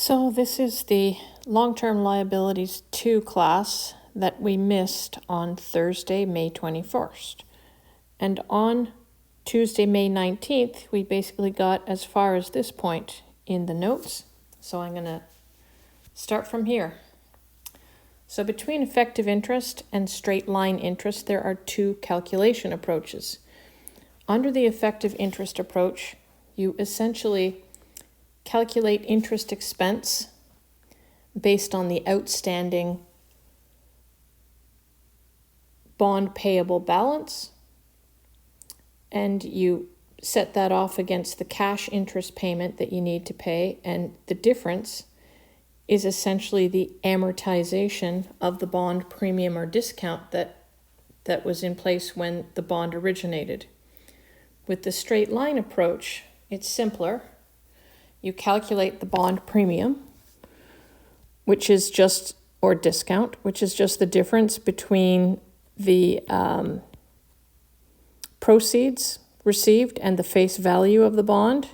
So this is the long-term liabilities 2 class that we missed on Thursday, May 21st. And on Tuesday, May 19th, we basically got as far as this point in the notes. So I'm going to start from here. So between effective interest and straight line interest, there are 2 calculation approaches. Under the effective interest approach, you essentially calculate interest expense based on the outstanding bond payable balance, and you set that off against the cash interest payment that you need to pay, and the difference is essentially the amortization of the bond premium or discount that was in place when the bond originated. With the straight line approach, it's simpler. You calculate the bond premium, which is just, or discount, which is just the difference between the proceeds received and the face value of the bond.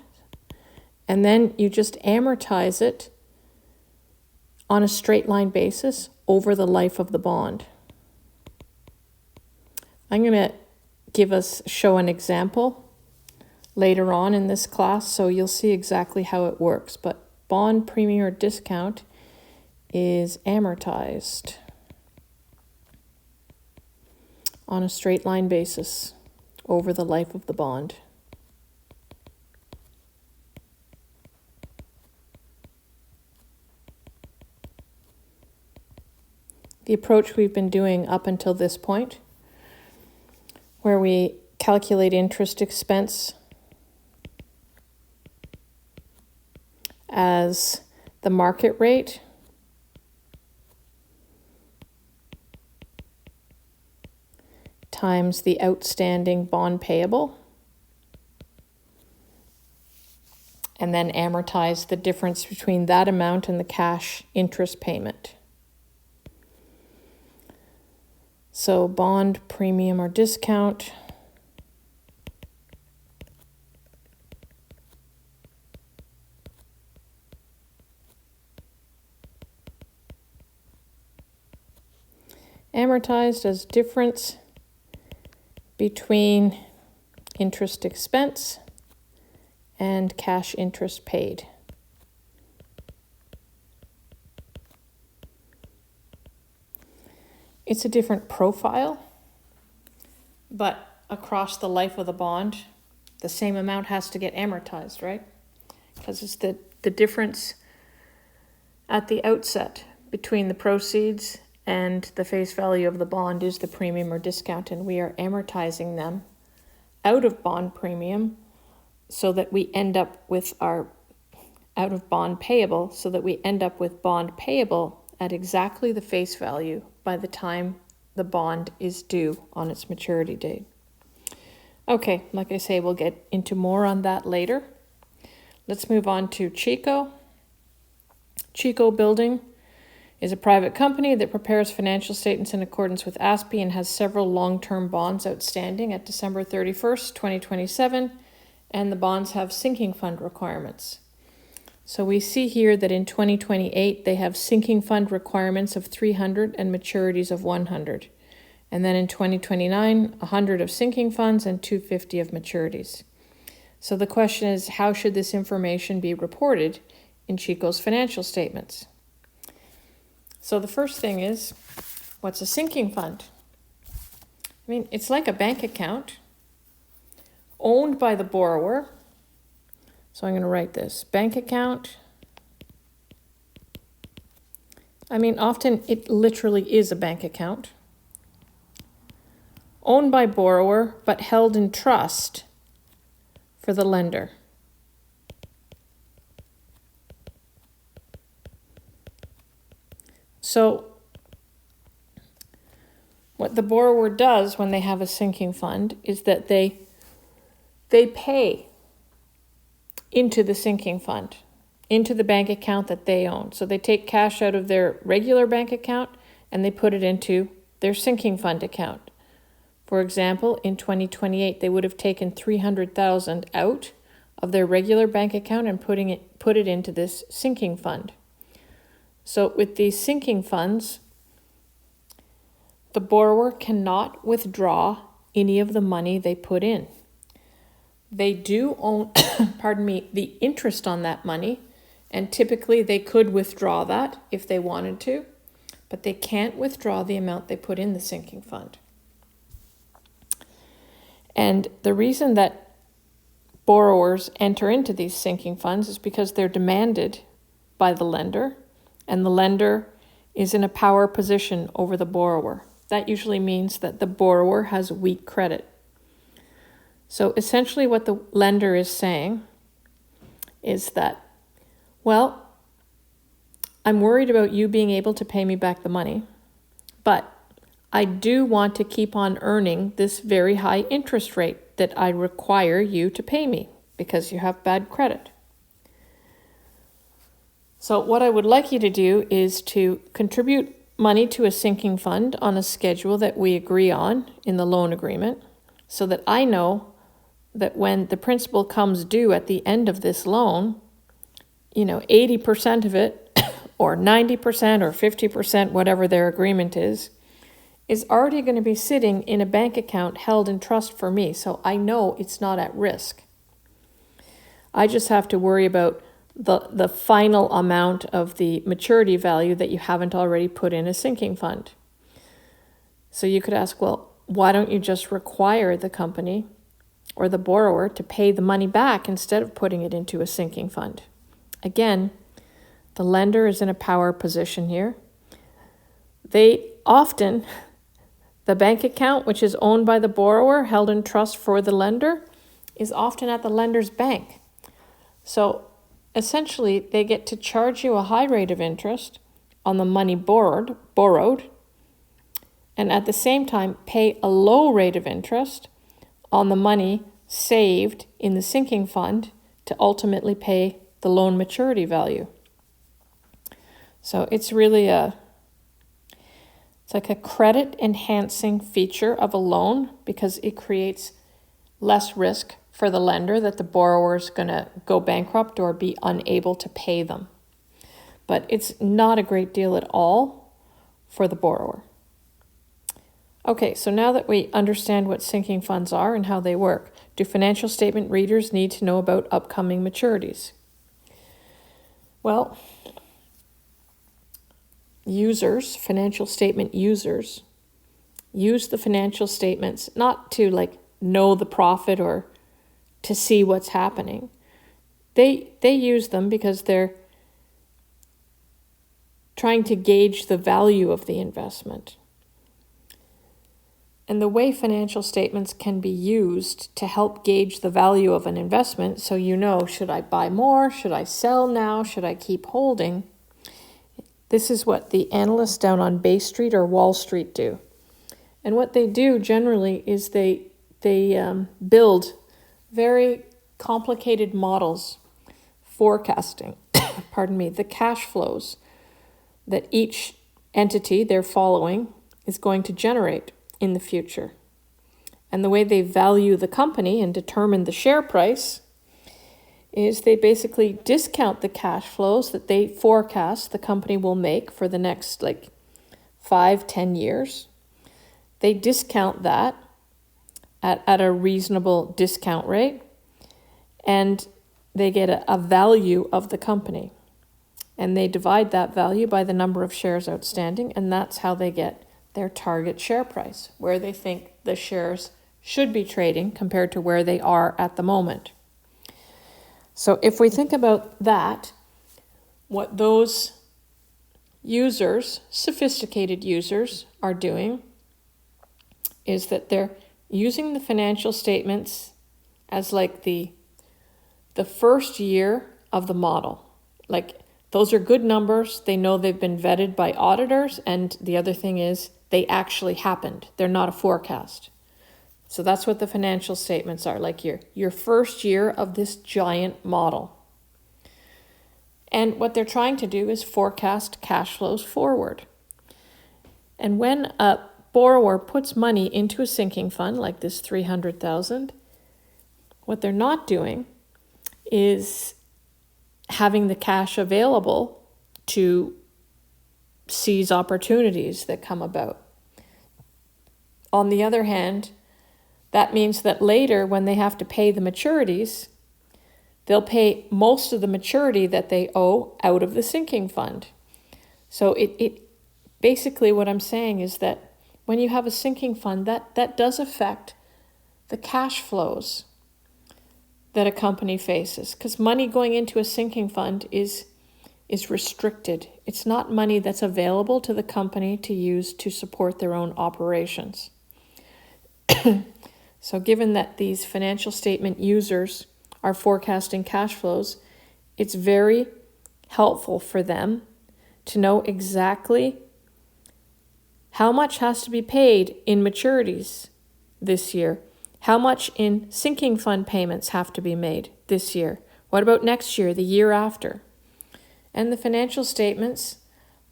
And then you just amortize it on a straight line basis over the life of the bond. I'm going to show an example later on in this class, so you'll see exactly how it works. But bond premium or discount is amortized on a straight line basis over the life of the bond. The approach we've been doing up until this point, where we calculate interest expense as the market rate times the outstanding bond payable, and then amortize the difference between that amount and the cash interest payment. So bond premium or discount amortized as difference between interest expense and cash interest paid. It's a different profile, but across the life of the bond, the same amount has to get amortized, right? Because it's the difference at the outset between the proceeds and the face value of the bond is the premium or discount, and we are amortizing them out of bond premium so that we end up with our out of bond payable, so that we end up with bond payable at exactly the face value by the time the bond is due on its maturity date. Okay, like I say, we'll get into more on that later. Let's move on to Chico. Chico Building is a private company that prepares financial statements in accordance with ACCT and has several long-term bonds outstanding at December 31st, 2027, and the bonds have sinking fund requirements. So we see here that in 2028, they have sinking fund requirements of 300 and maturities of 100. And then in 2029, 100 of sinking funds and 250 of maturities. So the question is, how should this information be reported in Chico's financial statements? So the first thing is, what's a sinking fund? I mean, it's like a bank account owned by the borrower. So I'm going to write this, bank account. I mean, often it literally is a bank account. Owned by borrower, but held in trust for the lender. So what the borrower does when they have a sinking fund is that they pay into the sinking fund, into the bank account that they own. So they take cash out of their regular bank account and they put it into their sinking fund account. For example, in 2028, they would have taken $300,000 out of their regular bank account and put it into this sinking fund. So with these sinking funds, the borrower cannot withdraw any of the money they put in. They do own, the interest on that money, and typically they could withdraw that if they wanted to, but they can't withdraw the amount they put in the sinking fund. And the reason that borrowers enter into these sinking funds is because they're demanded by the lender, and the lender is in a power position over the borrower. That usually means that the borrower has weak credit. So essentially what the lender is saying is that, well, I'm worried about you being able to pay me back the money, but I do want to keep on earning this very high interest rate that I require you to pay me because you have bad credit. So what I would like you to do is to contribute money to a sinking fund on a schedule that we agree on in the loan agreement, so that I know that when the principal comes due at the end of this loan, 80% of it or 90% or 50%, whatever their agreement is already going to be sitting in a bank account held in trust for me. So I know it's not at risk. I just have to worry about the final amount of the maturity value that you haven't already put in a sinking fund. So you could ask, well, why don't you just require the company or the borrower to pay the money back instead of putting it into a sinking fund? Again, the lender is in a power position here. The bank account, which is owned by the borrower, held in trust for the lender, is often at the lender's bank. So essentially, they get to charge you a high rate of interest on the money borrowed, and at the same time pay a low rate of interest on the money saved in the sinking fund to ultimately pay the loan maturity value. So it's really it's like a credit enhancing feature of a loan, because it creates less risk for the lender that the borrower is going to go bankrupt or be unable to pay them. But it's not a great deal at all for the borrower. Okay, so now that we understand what sinking funds are and how they work, do financial statement readers need to know about upcoming maturities? Well, financial statement users, use the financial statements not to know the profit or to see what's happening. They use them because they're trying to gauge the value of the investment. And the way financial statements can be used to help gauge the value of an investment, so should I buy more? Should I sell now? Should I keep holding? This is what the analysts down on Bay Street or Wall Street do. And what they do generally is they build very complicated models forecasting, the cash flows that each entity they're following is going to generate in the future. And the way they value the company and determine the share price is they basically discount the cash flows that they forecast the company will make for the next 5-10 years. They discount that at a reasonable discount rate, and they get a value of the company. And they divide that value by the number of shares outstanding, and that's how they get their target share price, where they think the shares should be trading compared to where they are at the moment. So if we think about that, what those users, sophisticated users, are doing is that they're using the financial statements as the first year of the model. Those are good numbers. They know they've been vetted by auditors, and the other thing is they actually happened. They're not a forecast. So that's what the financial statements are, your first year of this giant model. And what they're trying to do is forecast cash flows forward. And when a borrower puts money into a sinking fund like this $300,000, what they're not doing is having the cash available to seize opportunities that come about. On the other hand, that means that later, when they have to pay the maturities, they'll pay most of the maturity that they owe out of the sinking fund. So it basically what I'm saying is that when you have a sinking fund, that does affect the cash flows that a company faces, because money going into a sinking fund is restricted. It's not money that's available to the company to use to support their own operations. So given that these financial statement users are forecasting cash flows, it's very helpful for them to know exactly how much has to be paid in maturities this year. How much in sinking fund payments have to be made this year? What about next year, the year after? And the financial statements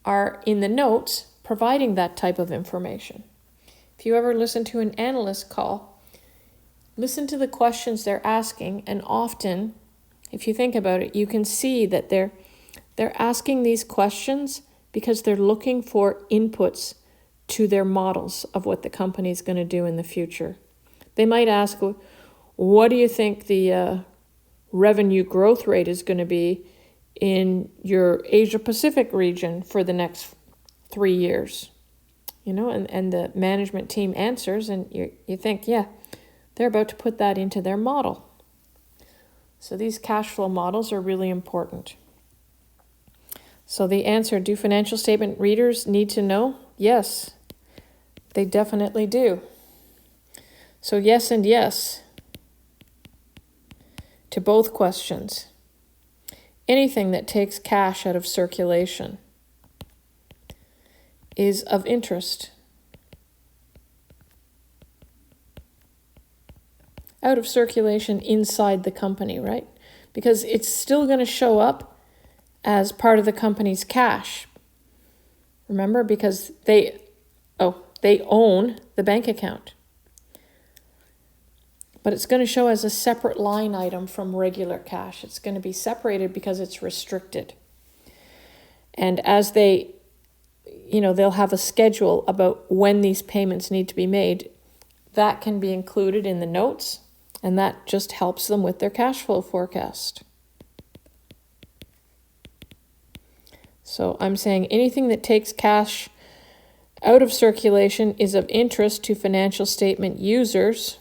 are in the notes providing that type of information. If you ever listen to an analyst call, listen to the questions they're asking, and often, if you think about it, you can see that they're asking these questions because they're looking for inputs to their models of what the company is going to do in the future. They might ask, what do you think the revenue growth rate is going to be in your Asia Pacific region for the next 3 years? And the management team answers, and you think, yeah, they're about to put that into their model. So these cash flow models are really important. So the answer, do financial statement readers need to know? Yes, they definitely do. So yes and yes to both questions. Anything that takes cash out of circulation is of interest. Out of circulation inside the company, right? Because it's still going to show up as part of the company's cash. Remember, because they own the bank account. But it's going to show as a separate line item from regular cash. It's going to be separated because it's restricted. And as they'll have a schedule about when these payments need to be made, that can be included in the notes, and that just helps them with their cash flow forecast. So I'm saying anything that takes cash out of circulation is of interest to financial statement users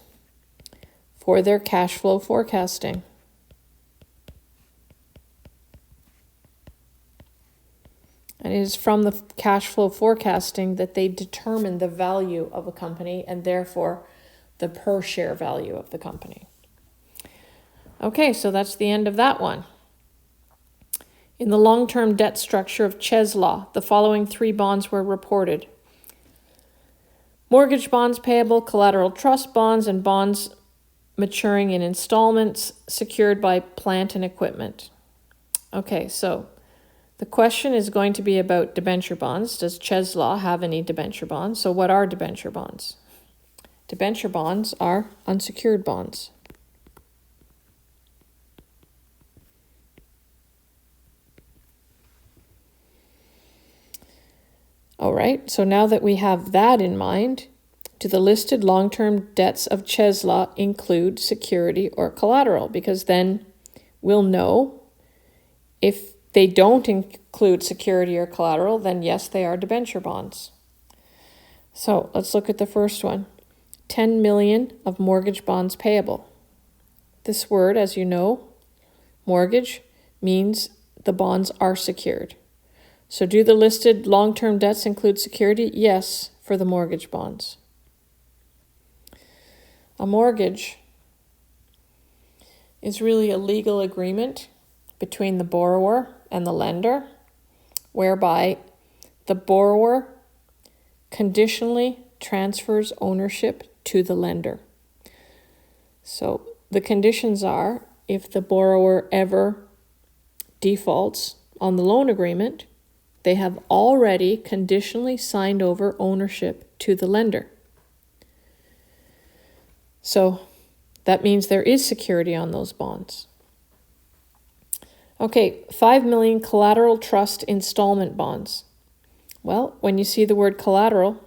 for their cash flow forecasting. And it is from the cash flow forecasting that they determine the value of a company and therefore the per share value of the company. Okay, so that's the end of that one. In the long-term debt structure of Cheslaw, the following 3 bonds were reported: mortgage bonds payable, collateral trust bonds, and bonds maturing in installments secured by plant and equipment. Okay, so the question is going to be about debenture bonds. Does Cheslaw have any debenture bonds? So what are debenture bonds? Debenture bonds are unsecured bonds. All right, so now that we have that in mind, do the listed long-term debts of Cheslaw include security or collateral? Because then we'll know if they don't include security or collateral, then yes, they are debenture bonds. So let's look at the first one. 10 million of mortgage bonds payable. This word, as you know, mortgage, means the bonds are secured. So do the listed long-term debts include security? Yes, for the mortgage bonds. A mortgage is really a legal agreement between the borrower and the lender, whereby the borrower conditionally transfers ownership to the lender. So the conditions are, if the borrower ever defaults on the loan agreement, they have already conditionally signed over ownership to the lender. So that means there is security on those bonds. Okay, 5 million collateral trust installment bonds. Well, when you see the word collateral,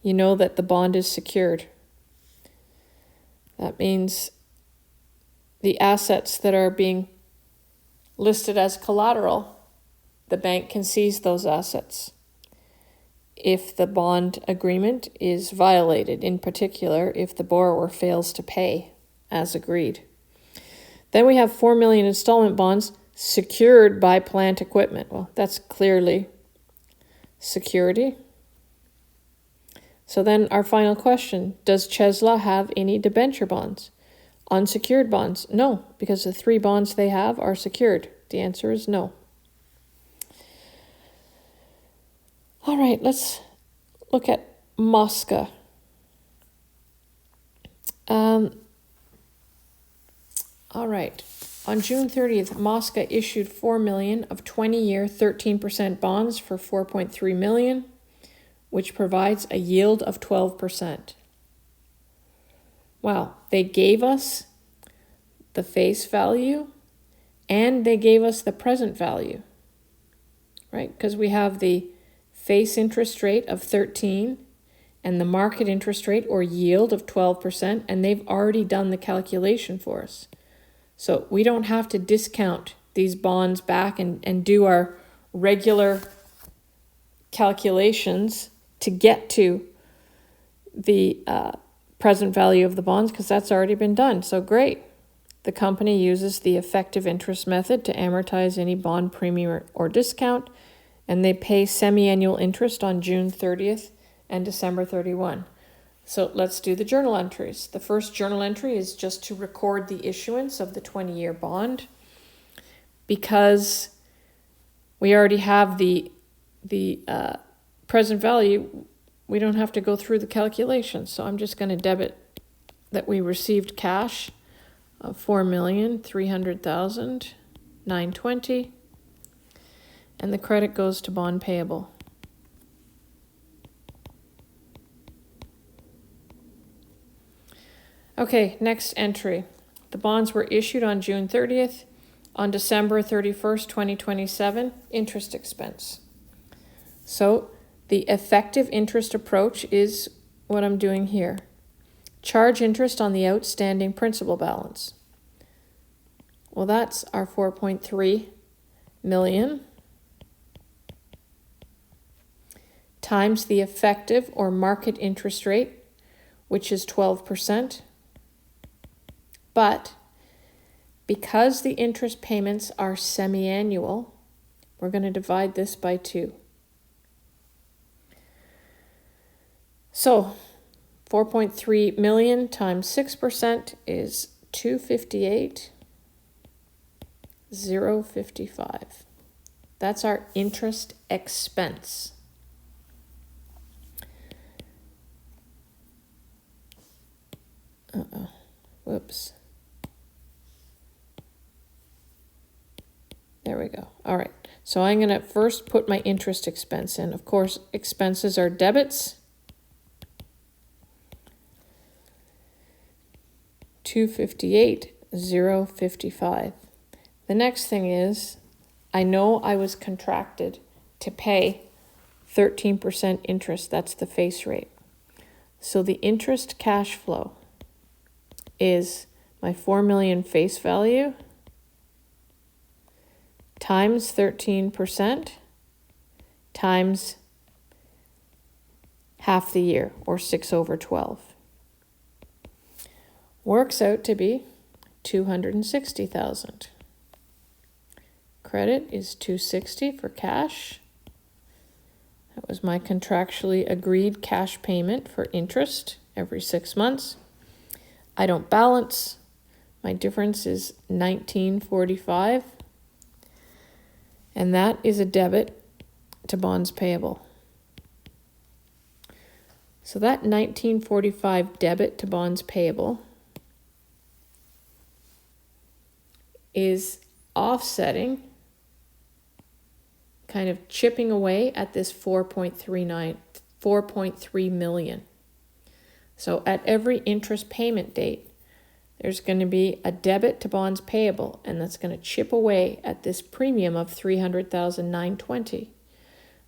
you know that the bond is secured. That means the assets that are being listed as collateral, the bank can seize those assets if the bond agreement is violated, in particular if the borrower fails to pay as agreed. Then we have 4 million installment bonds secured by plant equipment. Well, that's clearly security. So then our final question, does Chesla have any debenture bonds? Unsecured bonds? No, because the 3 bonds they have are secured. The answer is no. All right, let's look at Mosca. All right, on June 30th, Mosca issued 4 million of 20-year 13% bonds for 4.3 million, which provides a yield of 12%. Wow, they gave us the face value and they gave us the present value, right? Because we have the face interest rate of 13 and the market interest rate or yield of 12%, and they've already done the calculation for us. So we don't have to discount these bonds back and do our regular calculations to get to the present value of the bonds, because that's already been done. So great. The company uses the effective interest method to amortize any bond premium or discount, and they pay semi-annual interest on June 30th and December 31. So let's do the journal entries. The first journal entry is just to record the issuance of the 20-year bond. Because we already have the present value, we don't have to go through the calculations. So I'm just going to debit that we received cash of 4,300,920, and the credit goes to bond payable. Okay, next entry. The bonds were issued on June 30th. On December 31st, 2027, interest expense. So the effective interest approach is what I'm doing here. Charge interest on the outstanding principal balance. Well, that's our 4.3 million times the effective or market interest rate, which is 12%. But because the interest payments are semi-annual, we're going to divide this by 2. So 4.3 million times 6% is 258,055. That's our interest expense. Whoops. There we go. All right. So I'm going to first put my interest expense in. Of course, expenses are debits. 258,055. The next thing is, I know I was contracted to pay 13% interest. That's the face rate. So the interest cash flow is my 4 million face value times 13% times half the year, or 6/12. Works out to be 260,000. Credit is 260 for cash. That was my contractually agreed cash payment for interest every 6 months. I don't balance. My difference is 1945. And that is a debit to bonds payable. So that 1945 debit to bonds payable is offsetting, kind of chipping away at this 4.3 million. So at every interest payment date, there's going to be a debit to bonds payable, and that's going to chip away at this premium of 300,920.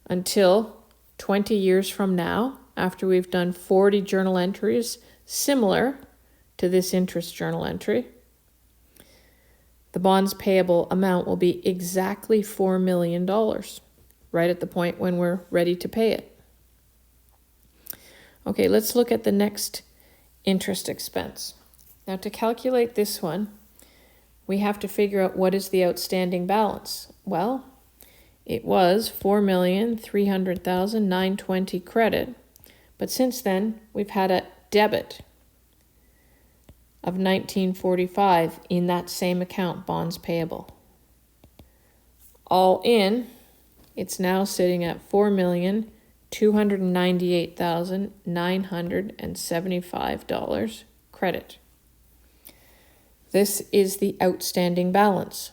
until 20 years from now, after we've done 40 journal entries similar to this interest journal entry. The bonds payable amount will be exactly $4 million, right at the point when we're ready to pay it. Okay, let's look at the next interest expense. Now, to calculate this one, we have to figure out what is the outstanding balance. Well, it was $4,300,920 credit, but since then we've had a debit of $1945 in that same account, bonds payable. All in, it's now sitting at $4,298,975 credit. This is the outstanding balance.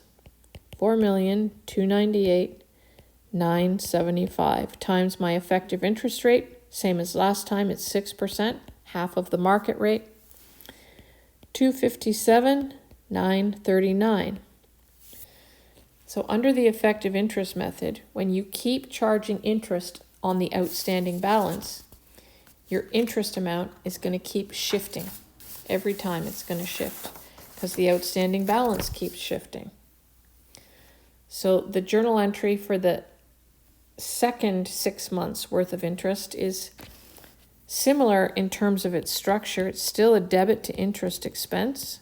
$4,298,975 times my effective interest rate, same as last time, it's 6%, half of the market rate. $257,939. So under the effective interest method, when you keep charging interest on the outstanding balance, your interest amount is going to keep shifting. Every time it's going to shift because the outstanding balance keeps shifting. So the journal entry for the second 6 months worth of interest is similar in terms of its structure. It's still a debit to interest expense,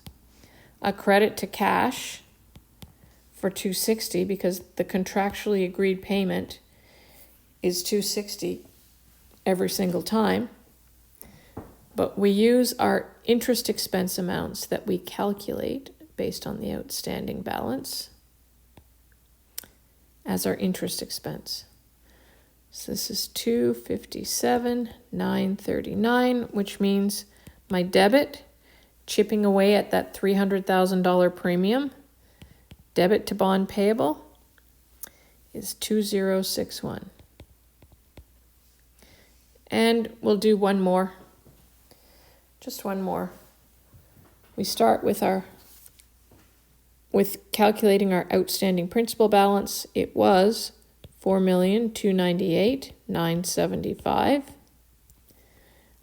a credit to cash for $260 because the contractually agreed payment is $260 every single time. But we use our interest expense amounts that we calculate based on the outstanding balance as our interest expense. So this is $257,939, which means my debit, chipping away at that $300,000 premium, debit to bond payable, is 2061. And we'll do one more. Just one more. We start with calculating our outstanding principal balance. It was $4,298,975.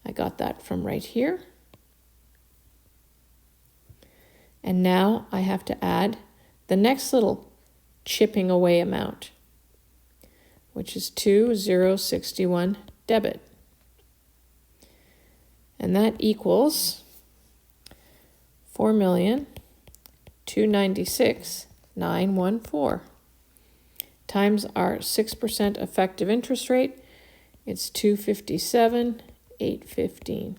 I got that from right here. And now I have to add the next little chipping away amount, which is 2061 debit. And that equals $4,296,914 times our 6% effective interest rate. It's $257,815.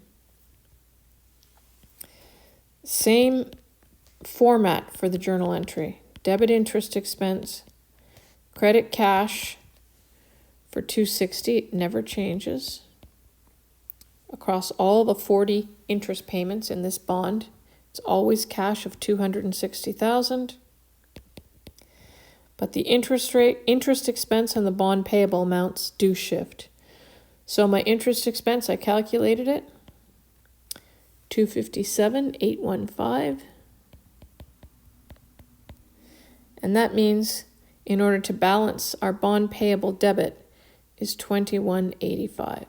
Same format for the journal entry. Debit interest expense, credit cash for $260, it never changes. Across all the 40 interest payments in this bond, it's always cash of $260,000. But the interest expense and the bond payable amounts do shift. So my interest expense, I calculated it, $257,815. And that means in order to balance our bond payable debit is $2185.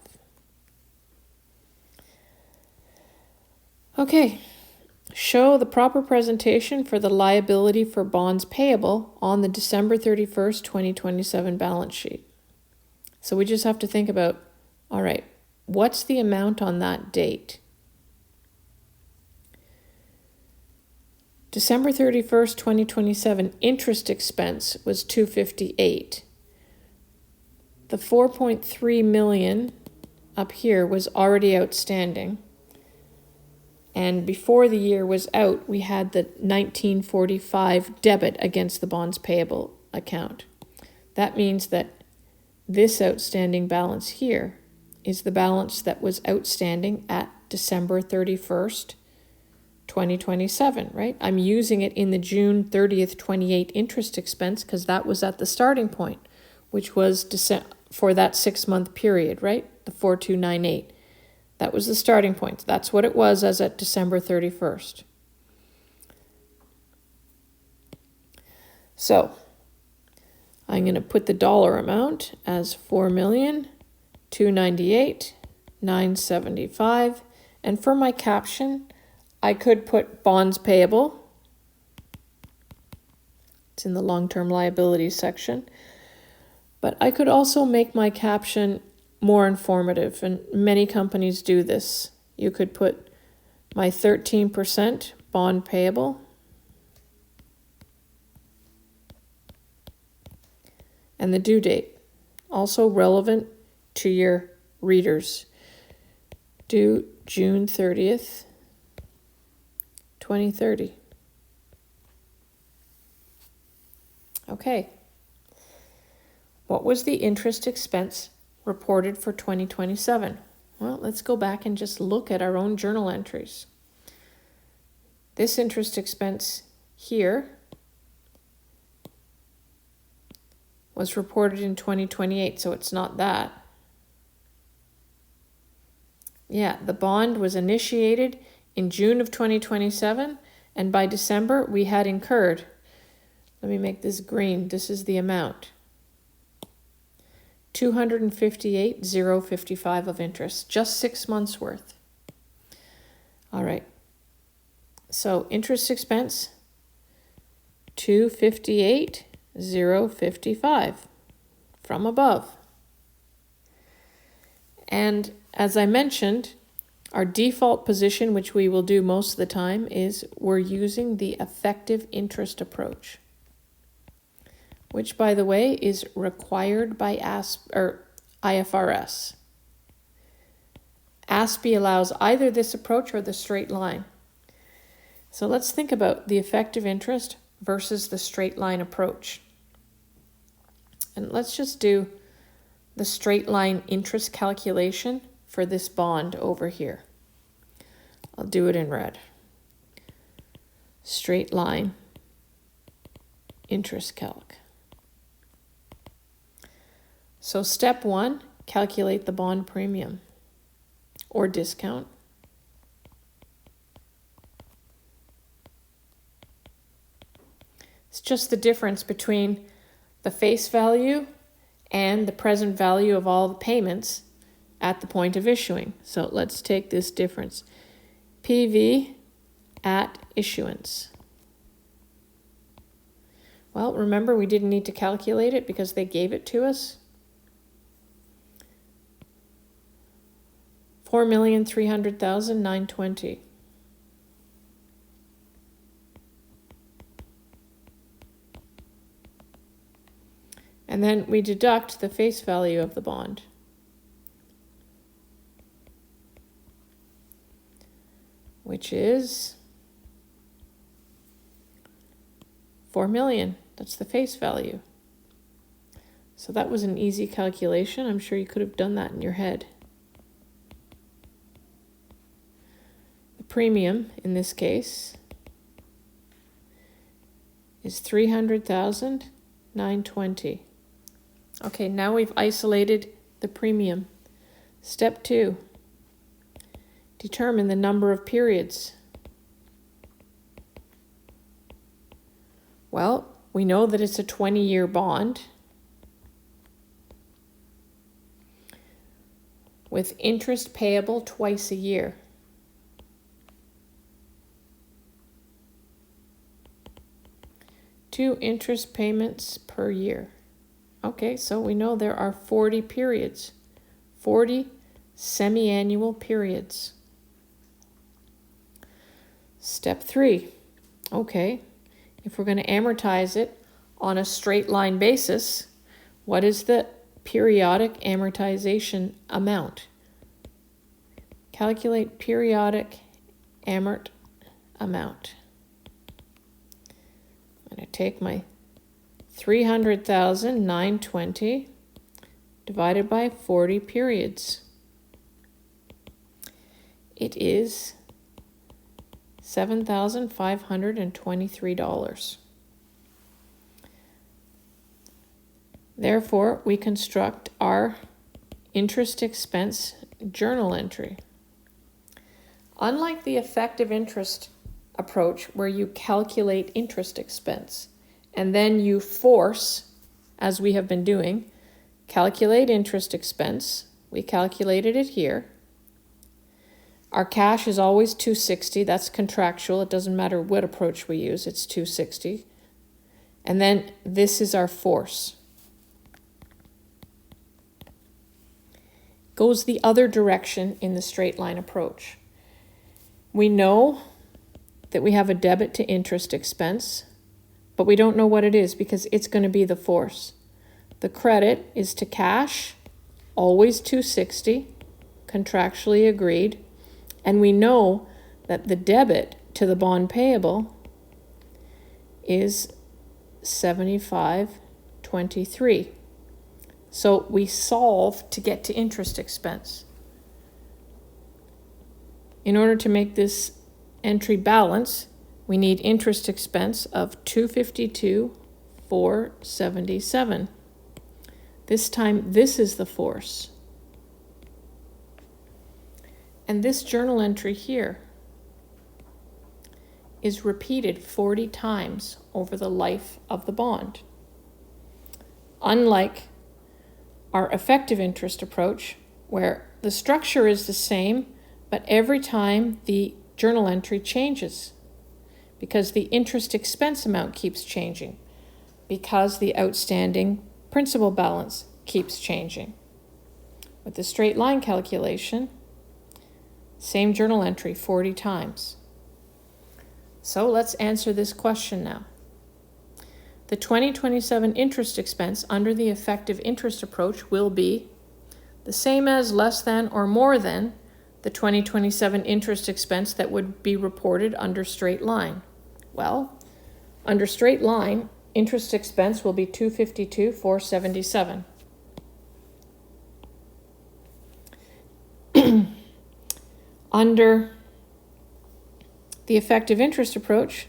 Okay, show the proper presentation for the liability for bonds payable on the December 31st, 2027 balance sheet. So we just have to think about, all right, what's the amount on that date? December 31st, 2027 interest expense was $258. The $4.3 million up here was already outstanding. And before the year was out, we had the $1945 debit against the bonds payable account. That means that this outstanding balance here is the balance that was outstanding at December 31st, 2027, right? I'm using it in the June 30th, 28 interest expense because that was at the starting point, which was for that 6-month period, right? The 4298. That was the starting point. That's what it was as at December 31st. I'm going to put the dollar amount as $4,298,975. And for my caption, I could put bonds payable. It's in the long-term liabilities section. But I could also make my caption more informative, and many companies do this. You could put my 13% bond payable, and the due date, also relevant to your readers. Due June 30th, 2030. Okay. What was the interest expense reported for 2027? Well, let's go back and just look at our own journal entries. This interest expense here was reported in 2028, so it's not that. Yeah, the bond was initiated in June of 2027, and by December we had incurred, let me make this green, this is the amount, $258,055 of interest, just 6 months worth. All right, so interest expense, $258,055 from above. And as I mentioned, our default position, which we will do most of the time, is we're using the effective interest approach, which, by the way, is required by IFRS. ASPE allows either this approach or the straight line. So let's think about the effective interest versus the straight line approach. And let's just do the straight line interest calculation for this bond over here. I'll do it in red. Straight line interest calc. So step 1, calculate the bond premium or discount. It's just the difference between the face value and the present value of all the payments at the point of issuing. So let's take this difference. PV at issuance. Well, remember we didn't need to calculate it because they gave it to us. 4,300,920. And then we deduct the face value of the bond. Which is 4 million. That's the face value. So that was an easy calculation. I'm sure you could have done that in your head. The premium in this case is 300,920. Okay, now we've isolated the premium. Step 2, determine the number of periods. Well, we know that it's a 20-year bond with interest payable twice a year. Two interest payments per year. Okay, so we know there are 40 periods, 40 semi-annual periods. Step 3, okay, if we're going to amortize it on a straight line basis, what is the periodic amortization amount? Calculate periodic amort amount. I'm going to take my 300,920 divided by 40 periods. It is $7,523. Therefore, we construct our interest expense journal entry. Unlike the effective interest approach where you calculate interest expense and then you force as we have been doing, calculate interest expense. We calculated it here. Our cash is always $260. That's contractual. It doesn't matter what approach we use. It's $260. And then this is our force. Goes the other direction in the straight line approach. We know that we have a debit to interest expense, but we don't know what it is because it's going to be the force. The credit is to cash, always $260, contractually agreed. And we know that the debit to the bond payable is $75.23. So we solve to get to interest expense. In order to make this entry balance, we need interest expense of $252,477. This time, this is the force. And this journal entry here is repeated 40 times over the life of the bond. Unlike our effective interest approach, where the structure is the same, but every time the journal entry changes, because the interest expense amount keeps changing, because the outstanding principal balance keeps changing. With the straight line calculation, same journal entry 40 times. So let's answer this question now. The 2027 interest expense under the effective interest approach will be the same as, less than, or more than the 2027 interest expense that would be reported under straight line. Well, under straight line, interest expense will be $252,477. Under the effective interest approach,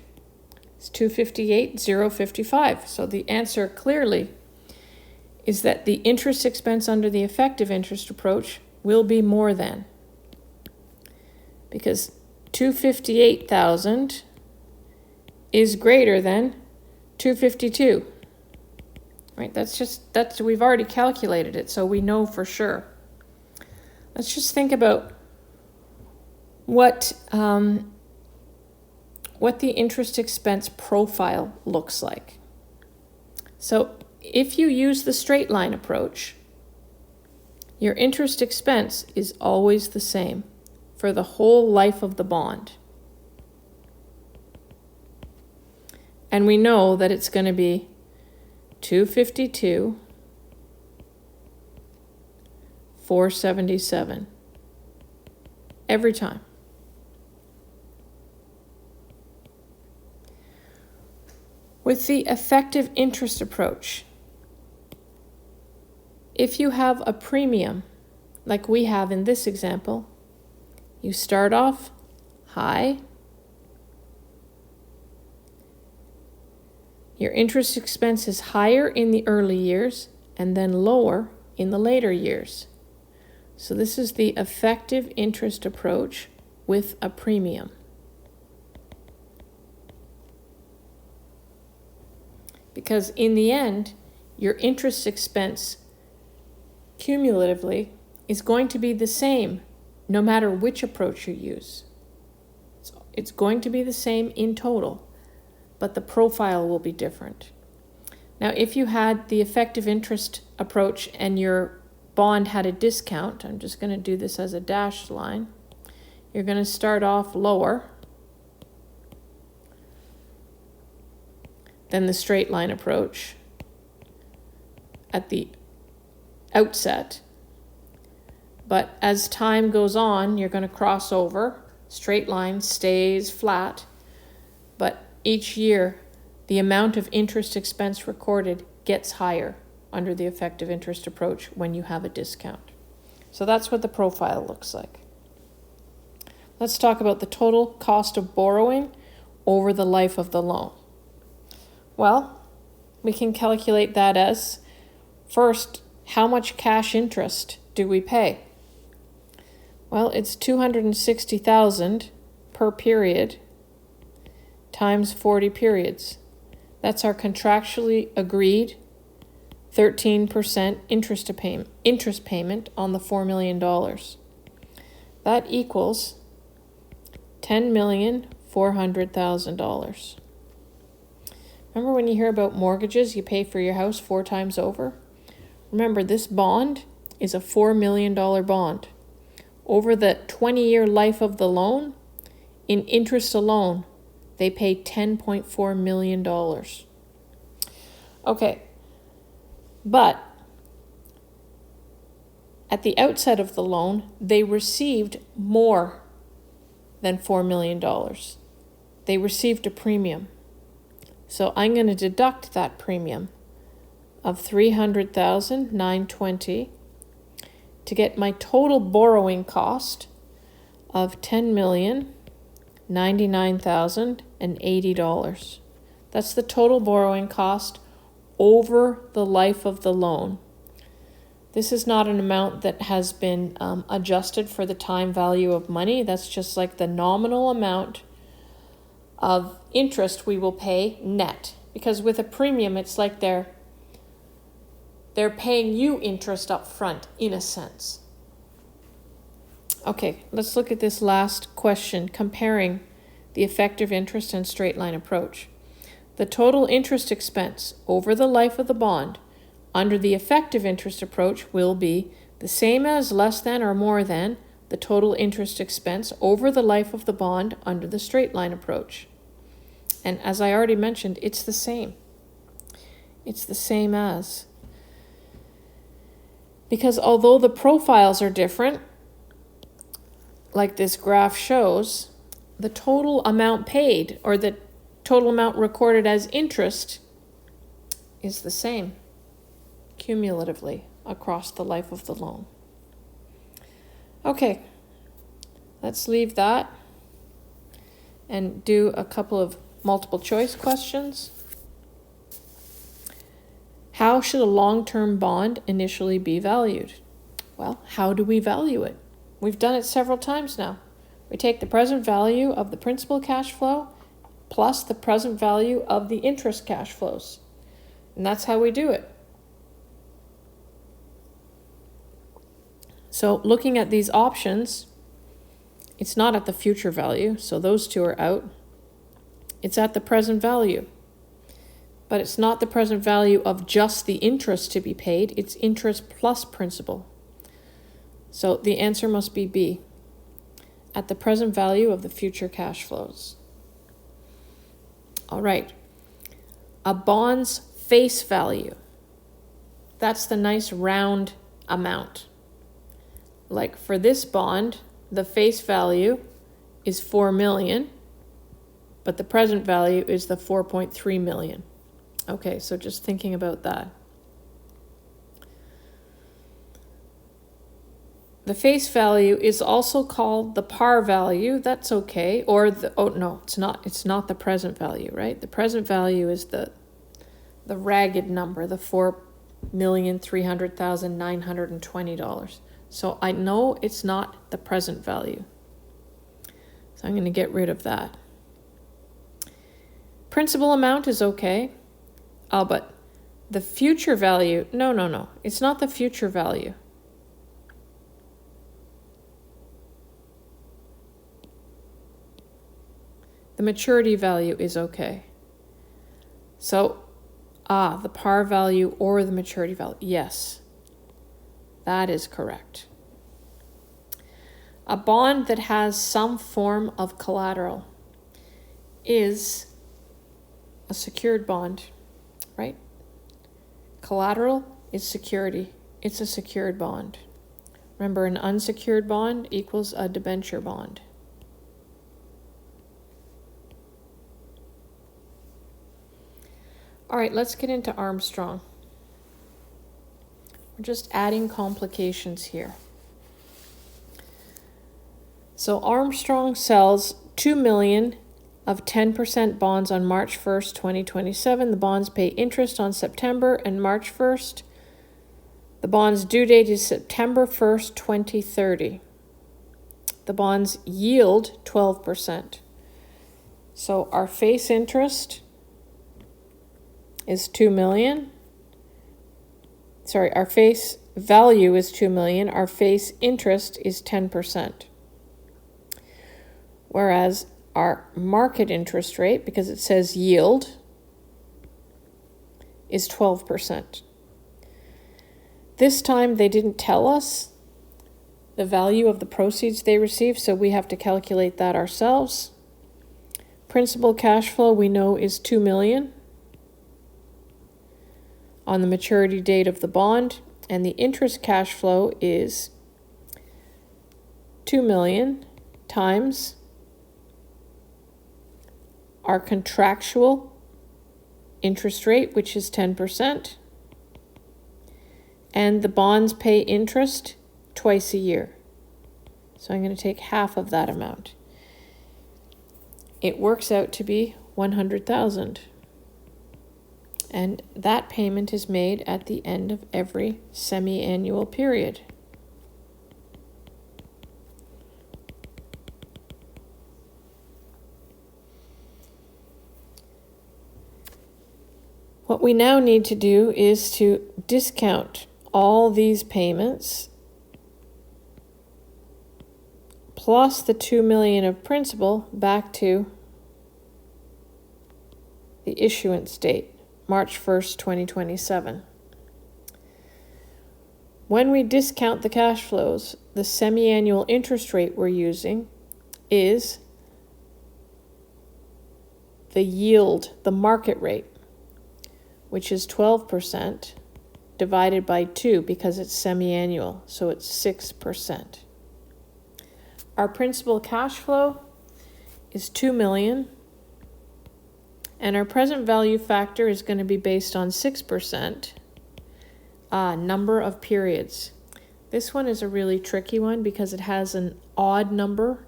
it's $258,055. So the answer clearly is that the interest expense under the effective interest approach will be more than, because $258,000 is greater than $252. Right? That's we've already calculated it, so we know for sure. Let's just think about what the interest expense profile looks like. So if you use the straight line approach, your interest expense is always the same for the whole life of the bond. And we know that it's going to be $252,477 every time. With the effective interest approach, if you have a premium, like we have in this example, you start off high. Your interest expense is higher in the early years and then lower in the later years. So this is the effective interest approach with a premium. Because in the end, your interest expense cumulatively is going to be the same no matter which approach you use. It's going to be the same in total, but the profile will be different. Now, if you had the effective interest approach and your bond had a discount, I'm just going to do this as a dashed line, you're going to start off lower than the straight line approach at the outset. But as time goes on, you're going to cross over. Straight line stays flat, but each year the amount of interest expense recorded gets higher under the effective interest approach when you have a discount. So that's what the profile looks like. Let's talk about the total cost of borrowing over the life of the loan. Well, we can calculate that as, first, how much cash interest do we pay? Well, it's $260,000 per period times 40 periods. That's our contractually agreed 13% interest payment on the $4 million. That equals $10,400,000. Remember when you hear about mortgages, you pay for your house 4 times over? Remember, this bond is a $4 million bond. Over the 20-year life of the loan, in interest alone, they pay $10.4 million. Okay, but at the outset of the loan, they received more than $4 million. They received a premium. So I'm going to deduct that premium of $300,920 to get my total borrowing cost of $10,099,080. That's the total borrowing cost over the life of the loan. This is not an amount that has been adjusted for the time value of money. That's just like the nominal amount of interest we will pay net. Because with a premium, it's like they're paying you interest up front, in a sense. Okay, let's look at this last question, comparing the effective interest and straight line approach. The total interest expense over the life of the bond under the effective interest approach will be the same as, less than, or more than the total interest expense over the life of the bond under the straight line approach. And as I already mentioned, it's the same. It's the same as. Because although the profiles are different, like this graph shows, the total amount paid, or the total amount recorded as interest, is the same cumulatively across the life of the loan. Okay, let's leave that and do a couple of multiple choice questions. How should a long-term bond initially be valued? Well, how do we value it? We've done it several times now. We take the present value of the principal cash flow plus the present value of the interest cash flows. And that's how we do it. So looking at these options, it's not at the future value, so those two are out. It's at the present value. But it's not the present value of just the interest to be paid, it's interest plus principal. So the answer must be B, at the present value of the future cash flows. All right, a bond's face value. That's the nice round amount. Like for this bond, the face value is 4 million, but the present value is the 4.3 million. Okay, so just thinking about that. The face value is also called the par value. That's okay. Or the, oh no, it's not. It's not the present value, right? The present value is the ragged number, the $4,300,920. So I know it's not the present value. So I'm going to get rid of that. Principal amount is okay. Oh, but the future value, no. It's not the future value. The maturity value is okay. So, the par value or the maturity value. Yes, that is correct. A bond that has some form of collateral is a secured bond, right? Collateral is security. It's a secured bond. Remember, an unsecured bond equals a debenture bond. All right, let's get into Armstrong. We're just adding complications here. So Armstrong sells 2 million of 10% bonds on March 1st, 2027. The bonds pay interest on September and March 1st. The bond's due date is September 1st, 2030. The bonds yield 12%. So our face interest is 2 million. our face value is 2 million, our face interest is 10%. Whereas our market interest rate, because it says yield, is 12%. This time they didn't tell us the value of the proceeds they received, so we have to calculate that ourselves. Principal cash flow we know is 2 million on the maturity date of the bond, and the interest cash flow is 2 million times our contractual interest rate, which is 10%, and the bonds pay interest twice a year. So I'm going to take half of that amount. It works out to be 100,000. And that payment is made at the end of every semi-annual period. What we now need to do is to discount all these payments plus the 2 million of principal back to the issuance date, March 1st, 2027. When we discount the cash flows, the semi-annual interest rate we're using is the yield, the market rate, which is 12% divided by 2 because it's semi-annual, so it's 6%. Our principal cash flow is 2 million, and our present value factor is going to be based on 6%, number of periods. This one is a really tricky one because it has an odd number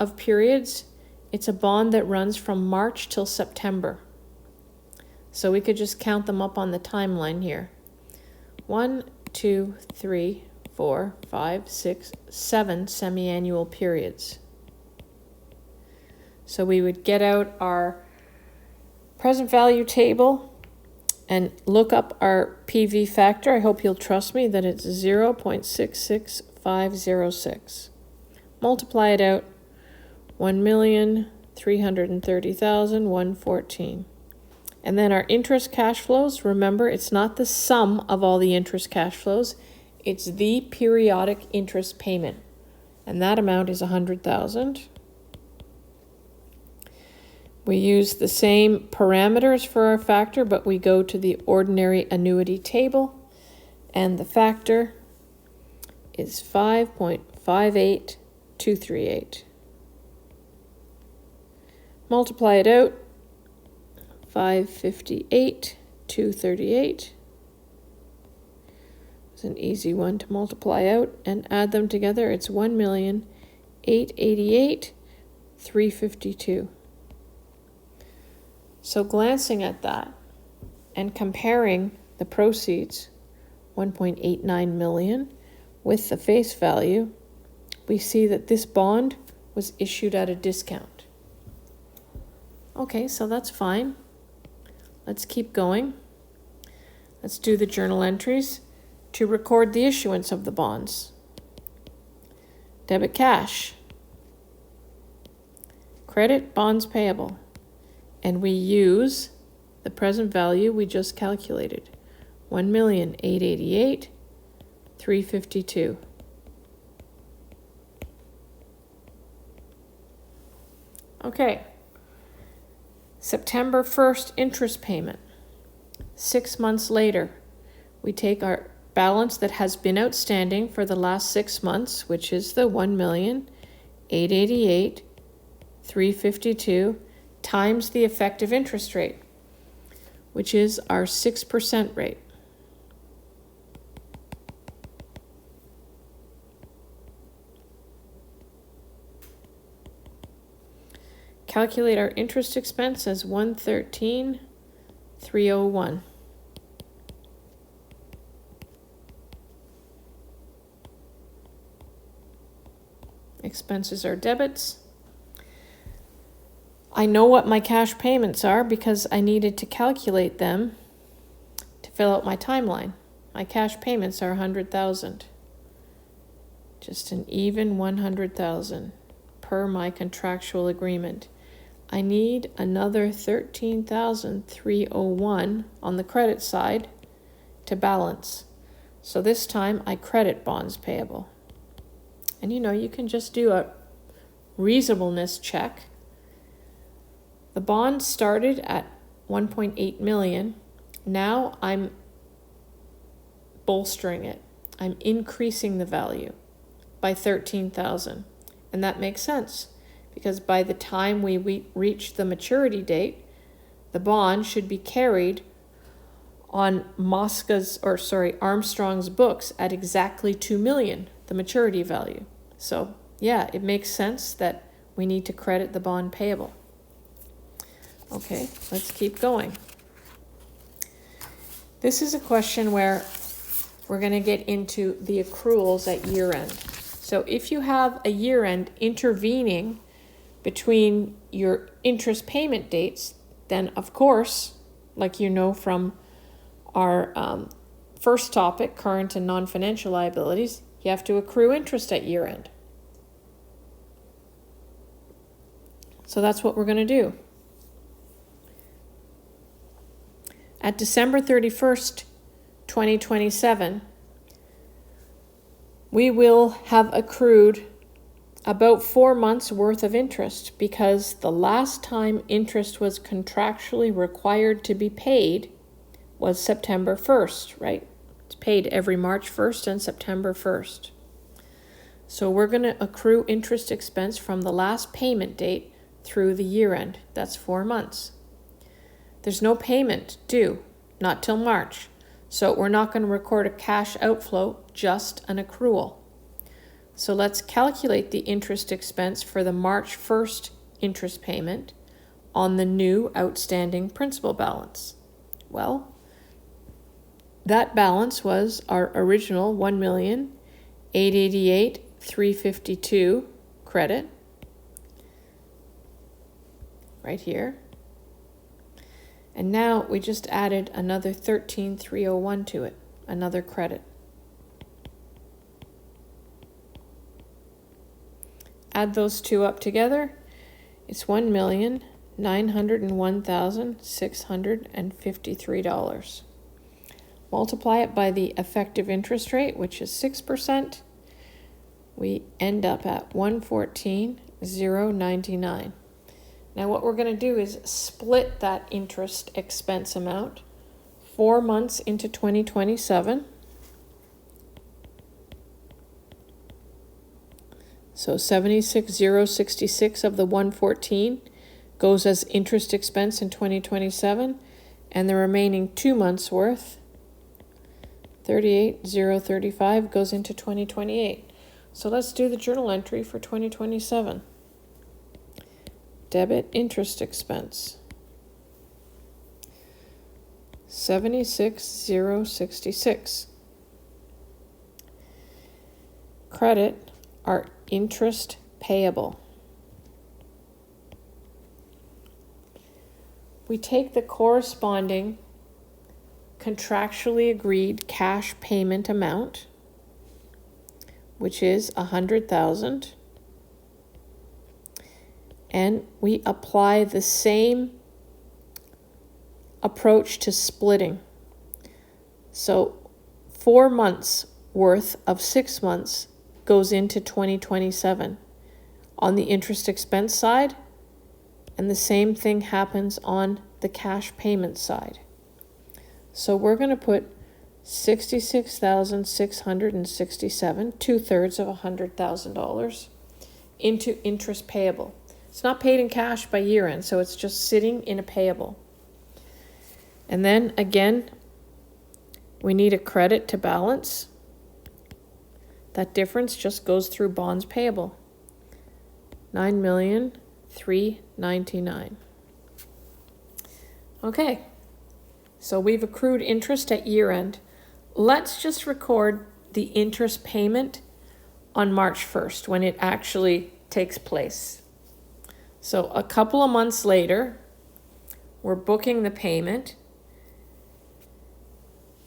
of periods. It's a bond that runs from March till September. So we could just count them up on the timeline here. 1, 2, 3, 4, 5, 6, 7 semi-annual periods. So we would get out our present value table and look up our PV factor. I hope you'll trust me that it's 0.66506. Multiply it out, 1,330,114. And then our interest cash flows, remember, it's not the sum of all the interest cash flows, it's the periodic interest payment. And that amount is 100,000. We use the same parameters for our factor, but we go to the ordinary annuity table, and the factor is 5.58238. Multiply it out, 558,238. It's an easy one to multiply out, and add them together. It's 1,888,352. So glancing at that and comparing the proceeds, 1.89 million, with the face value, we see that this bond was issued at a discount. Okay, so that's fine. Let's keep going. Let's do the journal entries to record the issuance of the bonds. Debit cash. Credit bonds payable. And we use the present value we just calculated, 1,888,352. Okay. September 1st interest payment. 6 months later, we take our balance that has been outstanding for the last 6 months, which is the 1,888,352, times the effective interest rate, which is our 6% rate. Calculate our interest expense as 113,301. Expenses are debits. I know what my cash payments are because I needed to calculate them to fill out my timeline. My cash payments are 100,000. Just an even 100,000 per my contractual agreement. I need another 13,301 on the credit side to balance. So this time I credit bonds payable. And you can just do a reasonableness check. The bond started at 1.8 million. Now I'm bolstering it. I'm increasing the value by 13,000. And that makes sense because by the time we reach the maturity date, the bond should be carried on Armstrong's books at exactly 2 million, the maturity value. So yeah, it makes sense that we need to credit the bond payable. Okay, let's keep going. This is a question where we're going to get into the accruals at year end. So if you have a year end intervening between your interest payment dates, then of course, like from our first topic, current and non-financial liabilities, you have to accrue interest at year end. So that's what we're going to do. At December 31st, 2027, we will have accrued about 4 months worth of interest because the last time interest was contractually required to be paid was September 1st, right? It's paid every March 1st and September 1st. So we're going to accrue interest expense from the last payment date through the year end. That's 4 months. There's no payment due, not till March. So we're not going to record a cash outflow, just an accrual. So let's calculate the interest expense for the March 1st interest payment on the new outstanding principal balance. Well, that balance was our original $1,888,352 credit right here. And now we just added another 13,301 to it, another credit. Add those two up together, it's $1,901,653. Multiply it by the effective interest rate, which is 6%. We end up at $114,099. Now what we're going to do is split that interest expense amount 4 months into 2027. So 76,066 of the 114 goes as interest expense in 2027, and the remaining 2 months worth, 38,035, goes into 2028. So let's do the journal entry for 2027. Debit interest expense, 76,066. Credit our interest payable. We take the corresponding contractually agreed cash payment amount, which is 100,000, and we apply the same approach to splitting. So 4 months worth of 6 months goes into 2027 on the interest expense side, and the same thing happens on the cash payment side. So we're going to put 66,667, 2/3 of $100,000, into interest payable. It's not paid in cash by year end, so it's just sitting in a payable. And then again, we need a credit to balance. That difference just goes through bonds payable. $9,399,000. Okay, so we've accrued interest at year end. Let's just record the interest payment on March 1st when it actually takes place. So a couple of months later, we're booking the payment.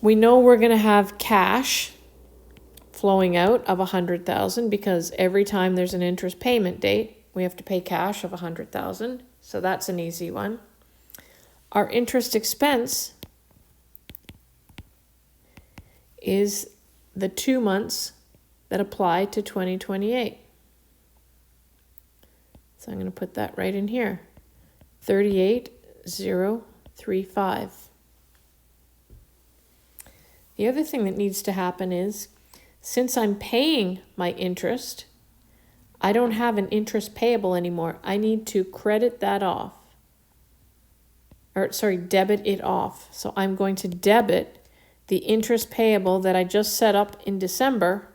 We know we're going to have cash flowing out of 100,000 because every time there's an interest payment date, we have to pay cash of 100,000. So that's an easy one. Our interest expense is the 2 months that apply to 2028. So I'm going to put that right in here. 38,035. The other thing that needs to happen is, since I'm paying my interest, I don't have an interest payable anymore. I need to credit that off. Debit it off. So I'm going to debit the interest payable that I just set up in December.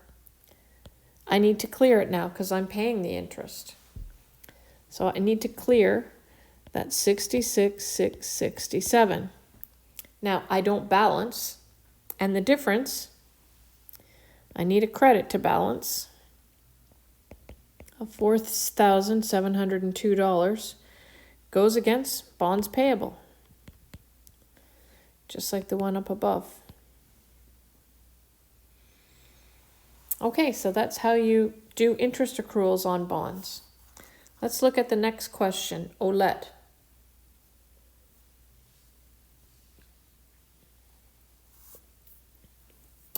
I need to clear it now because I'm paying the interest. So I need to clear that 66,667. Now I don't balance, and the difference, I need a credit to balance of $4,702 goes against bonds payable, just like the one up above. Okay, so that's how you do interest accruals on bonds. Let's look at the next question, OLET.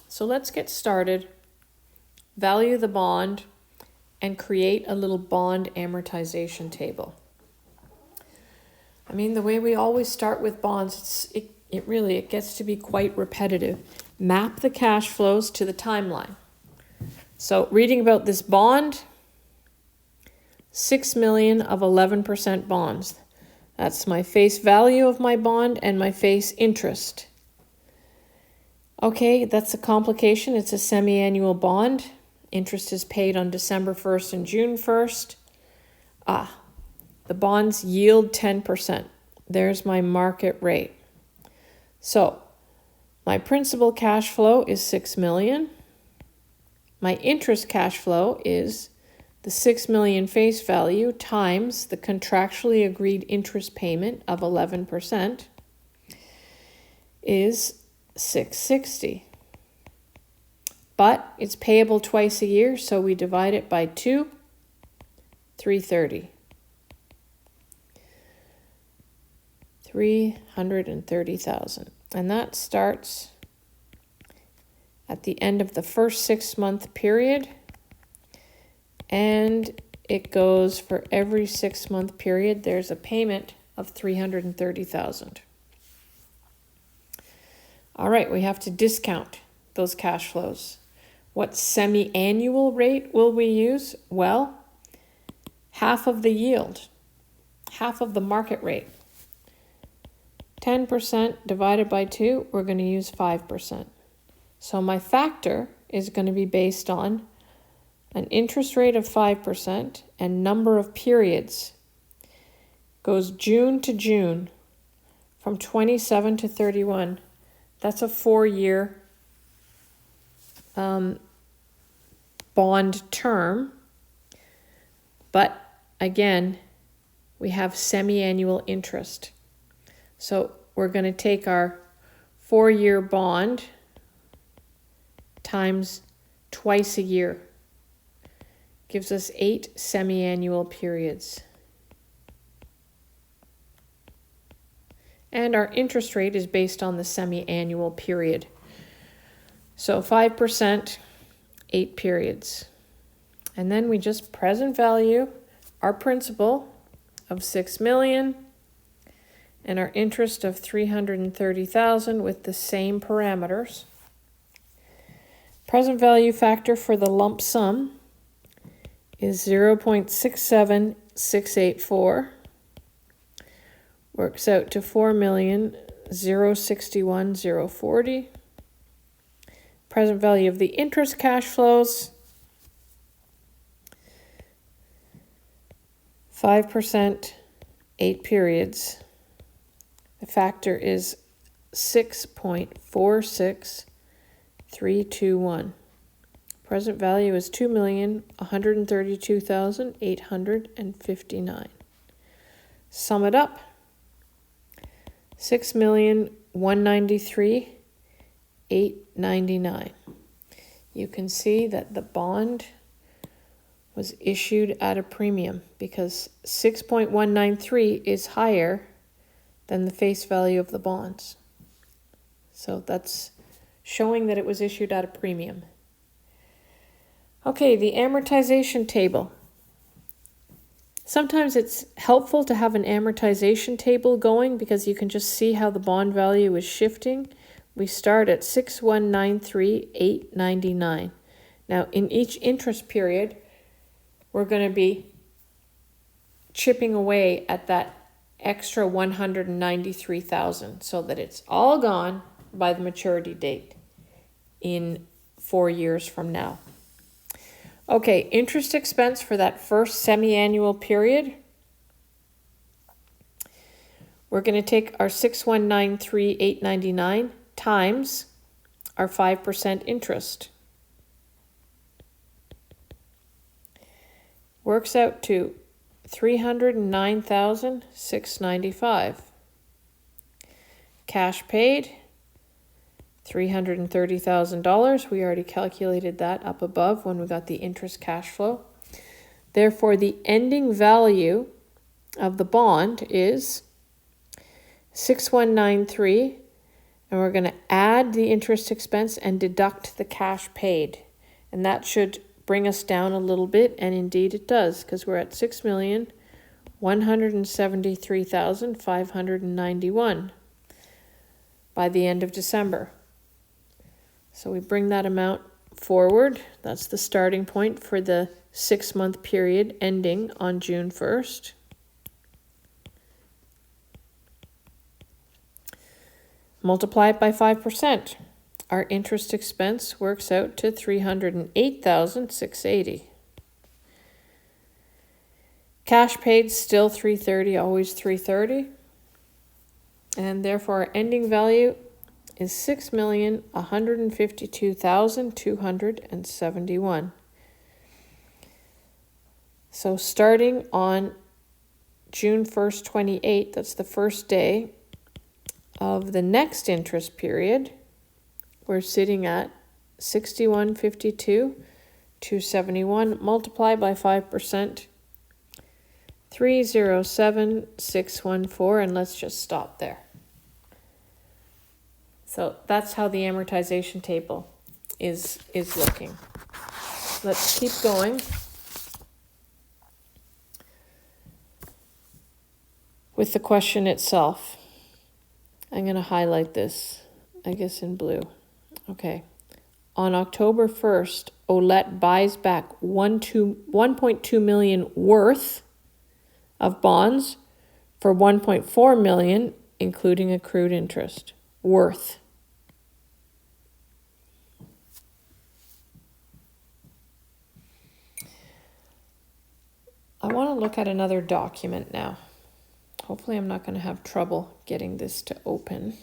So let's get started, value the bond, and create a little bond amortization table. I mean, the way we always start with bonds, it gets to be quite repetitive. Map the cash flows to the timeline. So reading about this bond, 6 million of 11% bonds. That's my face value of my bond and my face interest. Okay, that's a complication. It's a semi-annual bond. Interest is paid on December 1st and June 1st. The bonds yield 10%. There's my market rate. So my principal cash flow is 6 million. My interest cash flow is the 6 million face value times the contractually agreed interest payment of 11% is 660. But it's payable twice a year, so we divide it by 2, 330. 330,000. And that starts at the end of the first 6-month period, and it goes for every 6-month period. There's a payment of 330,000. All right, we have to discount those cash flows. What semi-annual rate will we use? Well, half of the yield, half of the market rate. 10% divided by 2, we're going to use 5%. So my factor is going to be based on an interest rate of 5% and number of periods. Goes June to June, from 27 to 31. That's a 4-year bond term. But again, we have semi-annual interest. So we're going to take our 4-year bond times twice a year. Gives us 8 semi-annual periods. And our interest rate is based on the semi-annual period. So 5%, 8 periods. And then we just present value our principal of 6 million and our interest of 330,000 with the same parameters. Present value factor for the lump sum is 0.67684. Works out to 4,061,040. Present value of the interest cash flows, 5%, 8 periods. The factor is 6.46321. Present value is 2,132,859. Sum it up. 6,193,859 $6,899. You can see that the bond was issued at a premium because 6.193 is higher than the face value of the bonds. So that's showing that it was issued at a premium. Okay, the amortization table. Sometimes it's helpful to have an amortization table going because you can just see how the bond value is shifting. We start at 6,193,899. Now, in each interest period, we're going to be chipping away at that extra 193,000 so that it's all gone by the maturity date in 4 years from now. Okay, interest expense for that first semi-annual period. We're going to take our 6,193,899 times our 5% interest. Works out to $309,695. Cash paid, $330,000. We already calculated that up above when we got the interest cash flow. Therefore, the ending value of the bond is 6,193, and we're going to add the interest expense and deduct the cash paid. And that should bring us down a little bit, and indeed it does, because we're at $6,173,591 by the end of December. So we bring that amount forward. That's the starting point for the 6-month period ending on June 1st. Multiply it by 5%. Our interest expense works out to $308,680. Cash paid still $330, always $330. And therefore our ending value is $6,152,271. So starting on June 1st, 28, that's the first day of the next interest period, we're sitting at $61,52,271. Multiply by 5%, $307,614, and let's just stop there. So that's how the amortization table is looking. Let's keep going with the question itself. I'm going to highlight this, I guess in blue. Okay. On October 1st, Olette buys back 1.2 million worth of bonds for 1.4 million, including accrued interest. Worth. I want to look at another document now. Hopefully I'm not going to have trouble getting this to open.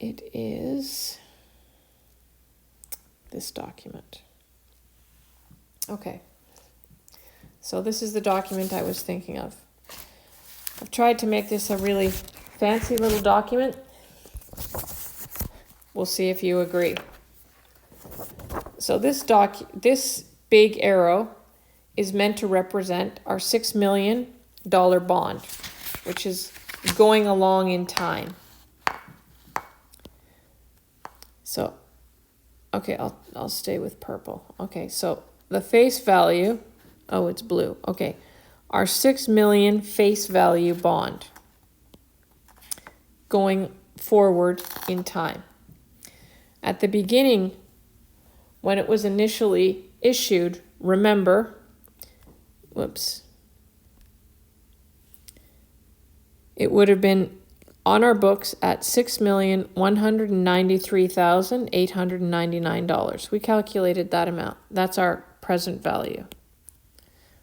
It is this document. Okay. So this is the document I was thinking of. I've tried to make this a really fancy little document. We'll see if you agree. So this big arrow is meant to represent our $6 million bond, which is going along in time. So, okay, I'll stay with purple. Okay, so the face value, oh, it's blue. Okay, our $6 million face value bond going forward in time. At the beginning, when it was initially issued, remember, it would have been on our books at $6,193,899. We calculated that amount. That's our present value,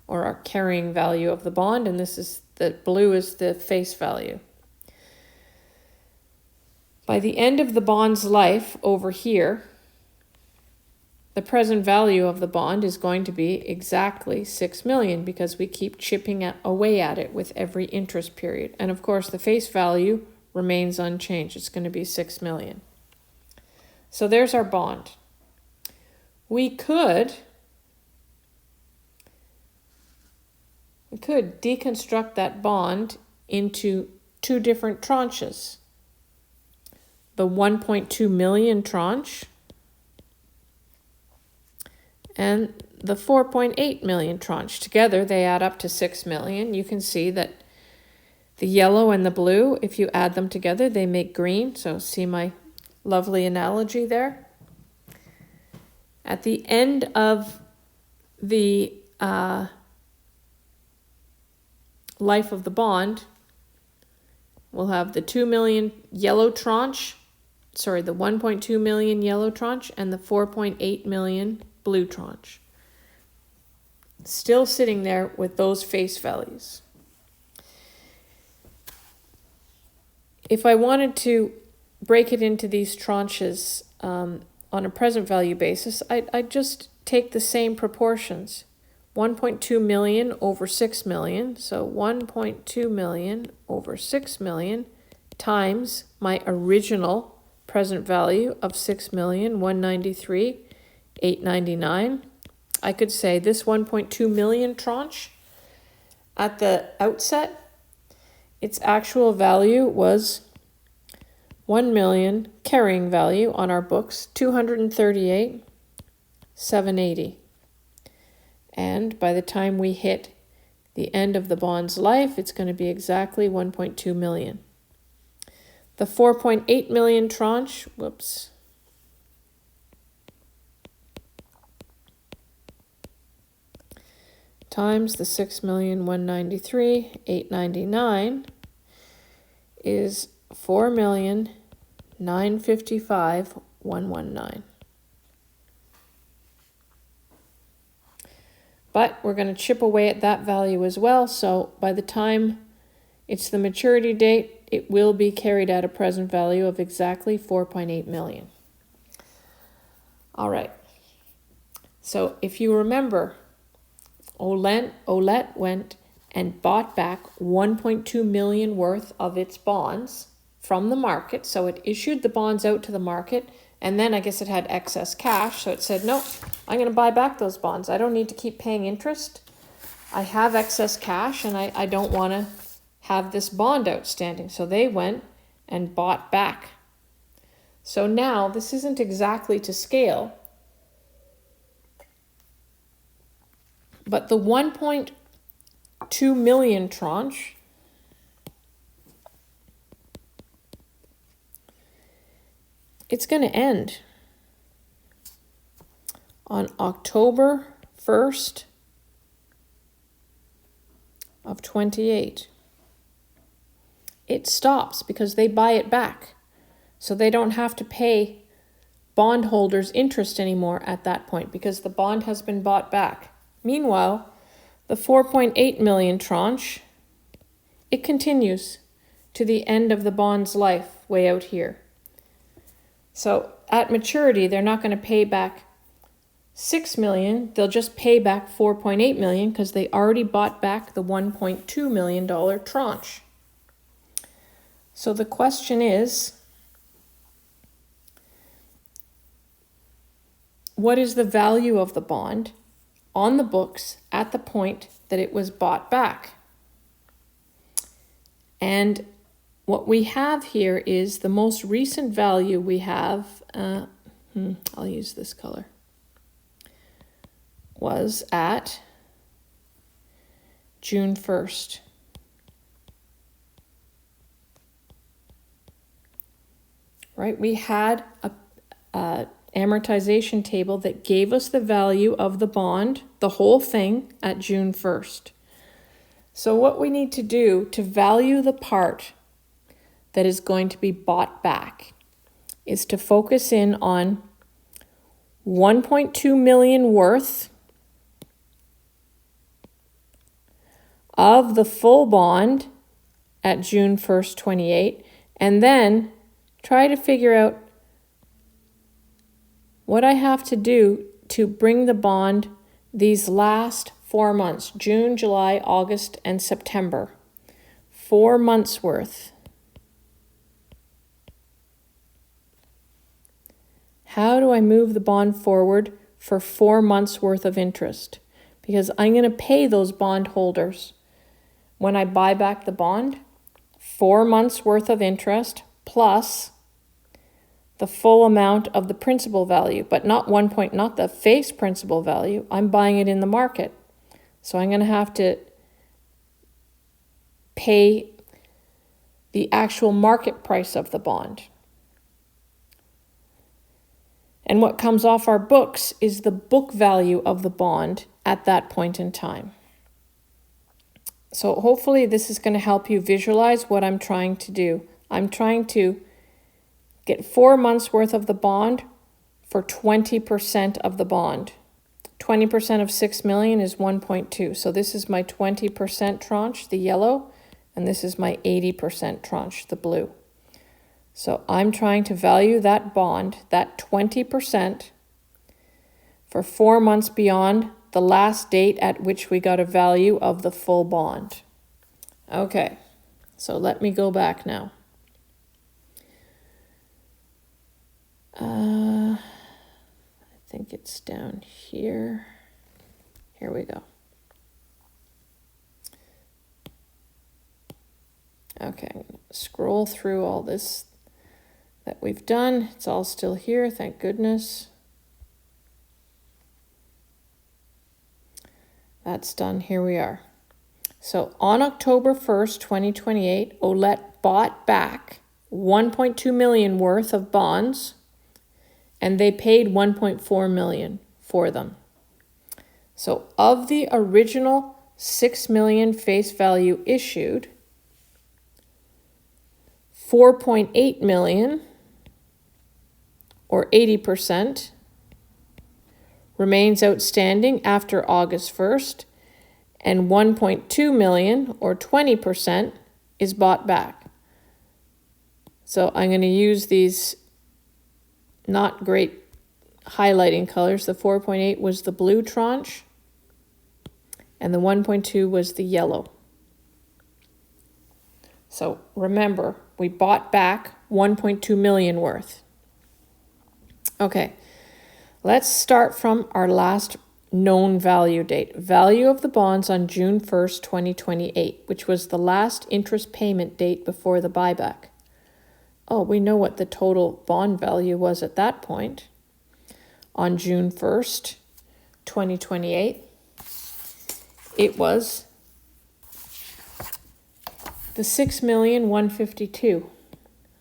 or our carrying value of the bond, and this is the blue is the face value. By the end of the bond's life over here, the present value of the bond is going to be exactly 6 million because we keep chipping away at it with every interest period. And of course, the face value remains unchanged. It's going to be 6 million. So there's our bond. We could deconstruct that bond into two different tranches. The 1.2 million tranche and the 4.8 million tranche. Together, they add up to 6 million. You can see that the yellow and the blue, if you add them together, they make green. So see my lovely analogy there. At the end of the life of the bond, we'll have the 2 million yellow tranche, the 1.2 million yellow tranche and the 4.8 million blue tranche. Still sitting there with those face values. If I wanted to break it into these tranches on a present value basis, I'd just take the same proportions. 1.2 million over 6 million, so 1.2 million over 6 million times my original present value of 6,193,899. I could say this 1.2 million tranche at the outset, its actual value was 1 million carrying value on our books, 238,780. And by the time we hit the end of the bond's life, it's going to be exactly 1.2 million. The 4.8 million tranche, times the 6,193,899 is 4,955,119. But we're going to chip away at that value as well. So by the time it's the maturity date, it will be carried at a present value of exactly 4.8 million. All right. So if you remember, Olette went and bought back 1.2 million worth of its bonds from the market. So it issued the bonds out to the market. And then I guess it had excess cash. So it said, no, I'm going to buy back those bonds. I don't need to keep paying interest. I have excess cash and I don't want to have this bond outstanding. So they went and bought back. So now this isn't exactly to scale, but the 1.2 million tranche it's going to end on October 1st of 28. It stops because they buy it back. So they don't have to pay bondholders interest anymore at that point because the bond has been bought back. Meanwhile, the 4.8 million tranche, it continues to the end of the bond's life way out here. So at maturity, they're not going to pay back 6 million. They'll just pay back 4.8 million because they already bought back the $1.2 million tranche. So the question is, what is the value of the bond on the books at the point that it was bought back? And what we have here is the most recent value we have, I'll use this color, was at June 1st. Right, we had a amortization table that gave us the value of the bond, the whole thing, at June 1st. So what we need to do to value the part that is going to be bought back is to focus in on 1.2 million worth of the full bond at June 1st, 28, and then try to figure out what I have to do to bring the bond these last 4 months, June, July, August, and September. 4 months worth. How do I move the bond forward for 4 months worth of interest? Because I'm going to pay those bond holders when I buy back the bond, 4 months worth of interest plus the full amount of the principal value, but not not the face principal value. I'm buying it in the market. So I'm going to have to pay the actual market price of the bond. And what comes off our books is the book value of the bond at that point in time. So hopefully this is going to help you visualize what I'm trying to do. I'm trying to get 4 months worth of the bond for 20% of the bond. 20% of 6 million is 1.2. So this is my 20% tranche, the yellow, and this is my 80% tranche, the blue. So I'm trying to value that bond, that 20%, for 4 months beyond the last date at which we got a value of the full bond. Okay, so let me go back now. I think it's down here. Here we go. Okay, I'm gonna scroll through all this that we've done. It's all still here, thank goodness. That's done, here we are. So on October 1st, 2028, Olette bought back 1.2 million worth of bonds, and they paid 1.4 million for them. So of the original 6 million face value issued, 4.8 million, or 80%, remains outstanding after August 1st, and 1.2 million, or 20%, is bought back. So I'm going to use these not great highlighting colors. The 4.8 was the blue tranche, and the 1.2 was the yellow. So remember, we bought back 1.2 million worth. Okay, let's start from our last known value date. Value of the bonds on June 1st, 2028, which was the last interest payment date before the buyback. Oh, we know what the total bond value was at that point. On June 1st, 2028, it was the 6,152,000.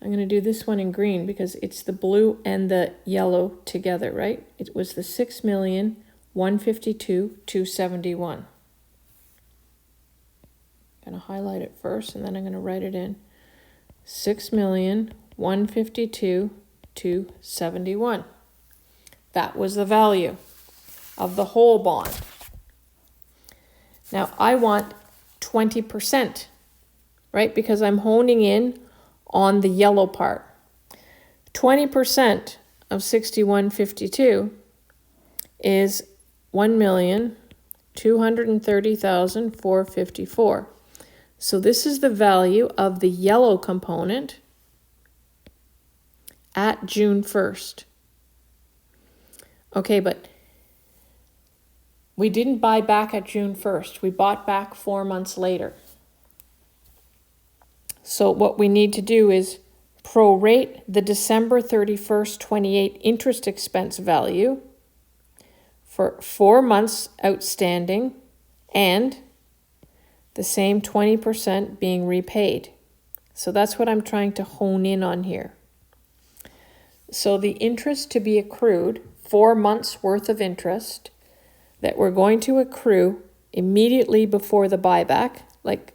I'm going to do this one in green because it's the blue and the yellow together, right? It was the 6,152,271. I'm going to highlight it first and then I'm going to write it in. 6,152,271. That was the value of the whole bond. Now I want 20%, right? Because I'm honing in on the yellow part. 20% of 6152 is 1,230,454. So this is the value of the yellow component at June 1st. Okay, but we didn't buy back at June 1st. We bought back 4 months later. So what we need to do is prorate the December 31st, 28 interest expense value for 4 months outstanding and the same 20% being repaid. So that's what I'm trying to hone in on here. So the interest to be accrued, 4 months worth of interest that we're going to accrue immediately before the buyback, like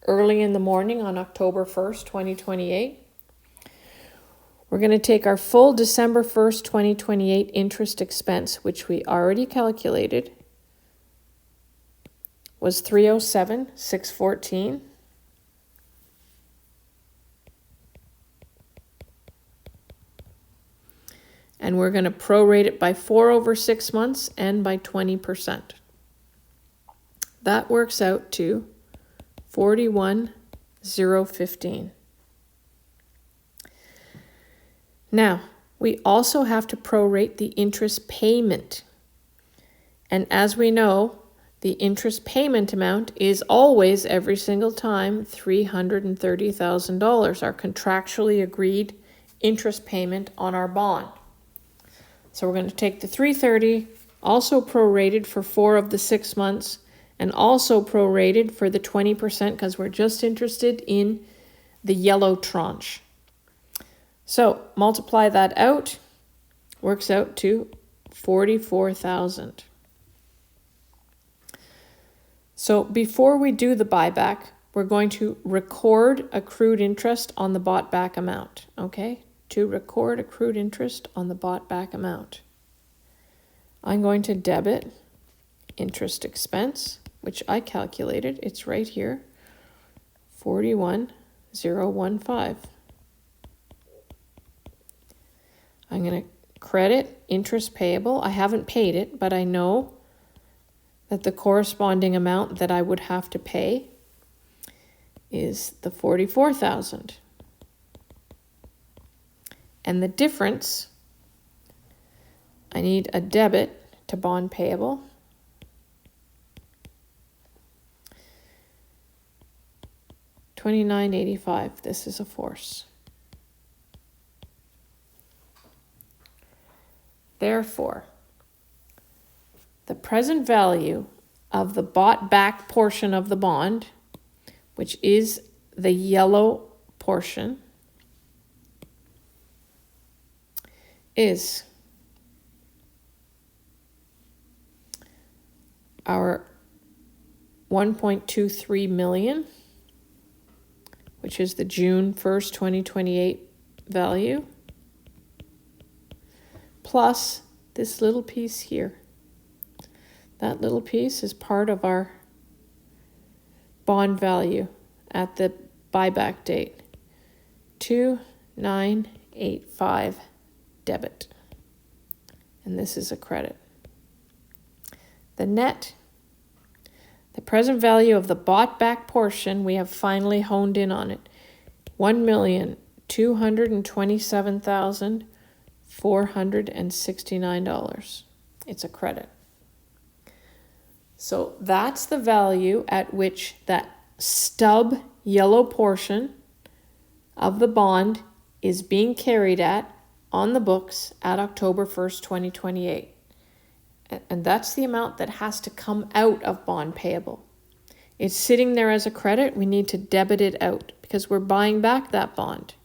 early in the morning on October 1st, 2028. We're going to take our full December 1st, 2028 interest expense, which we already calculated, was 307,614. and we're going to prorate it by 4 over 6 months and by 20%. That works out to 41,015. Now, we also have to prorate the interest payment. And as we know, the interest payment amount is always, every single time, $330,000, our contractually agreed interest payment on our bond. So we're going to take the 330, also prorated for 4 of the 6 months, and also prorated for the 20% because we're just interested in the yellow tranche. So multiply that out, works out to 44,000. So before we do the buyback, we're going to record accrued interest on the bought back amount, okay? To record accrued interest on the bought back amount, I'm going to debit interest expense, which I calculated, it's right here, 41,015. I'm going to credit interest payable. I haven't paid it, but I know that the corresponding amount that I would have to pay is the 44,000. And the difference, I need a debit to bond payable. $29.85. This is a force. Therefore, the present value of the bought back portion of the bond, which is the yellow portion, is our 1.23 million, which is the June 1st, 2028 value, plus this little piece here. That little piece is part of our bond value at the buyback date. 2,985 debit. And this is a credit. The net, the present value of the bought back portion, we have finally honed in on it. $1,227,469. It's a credit. So that's the value at which that stub yellow portion of the bond is being carried at on the books at October 1st, 2028. And that's the amount that has to come out of bond payable. It's sitting there as a credit. We need to debit it out because we're buying back that bond.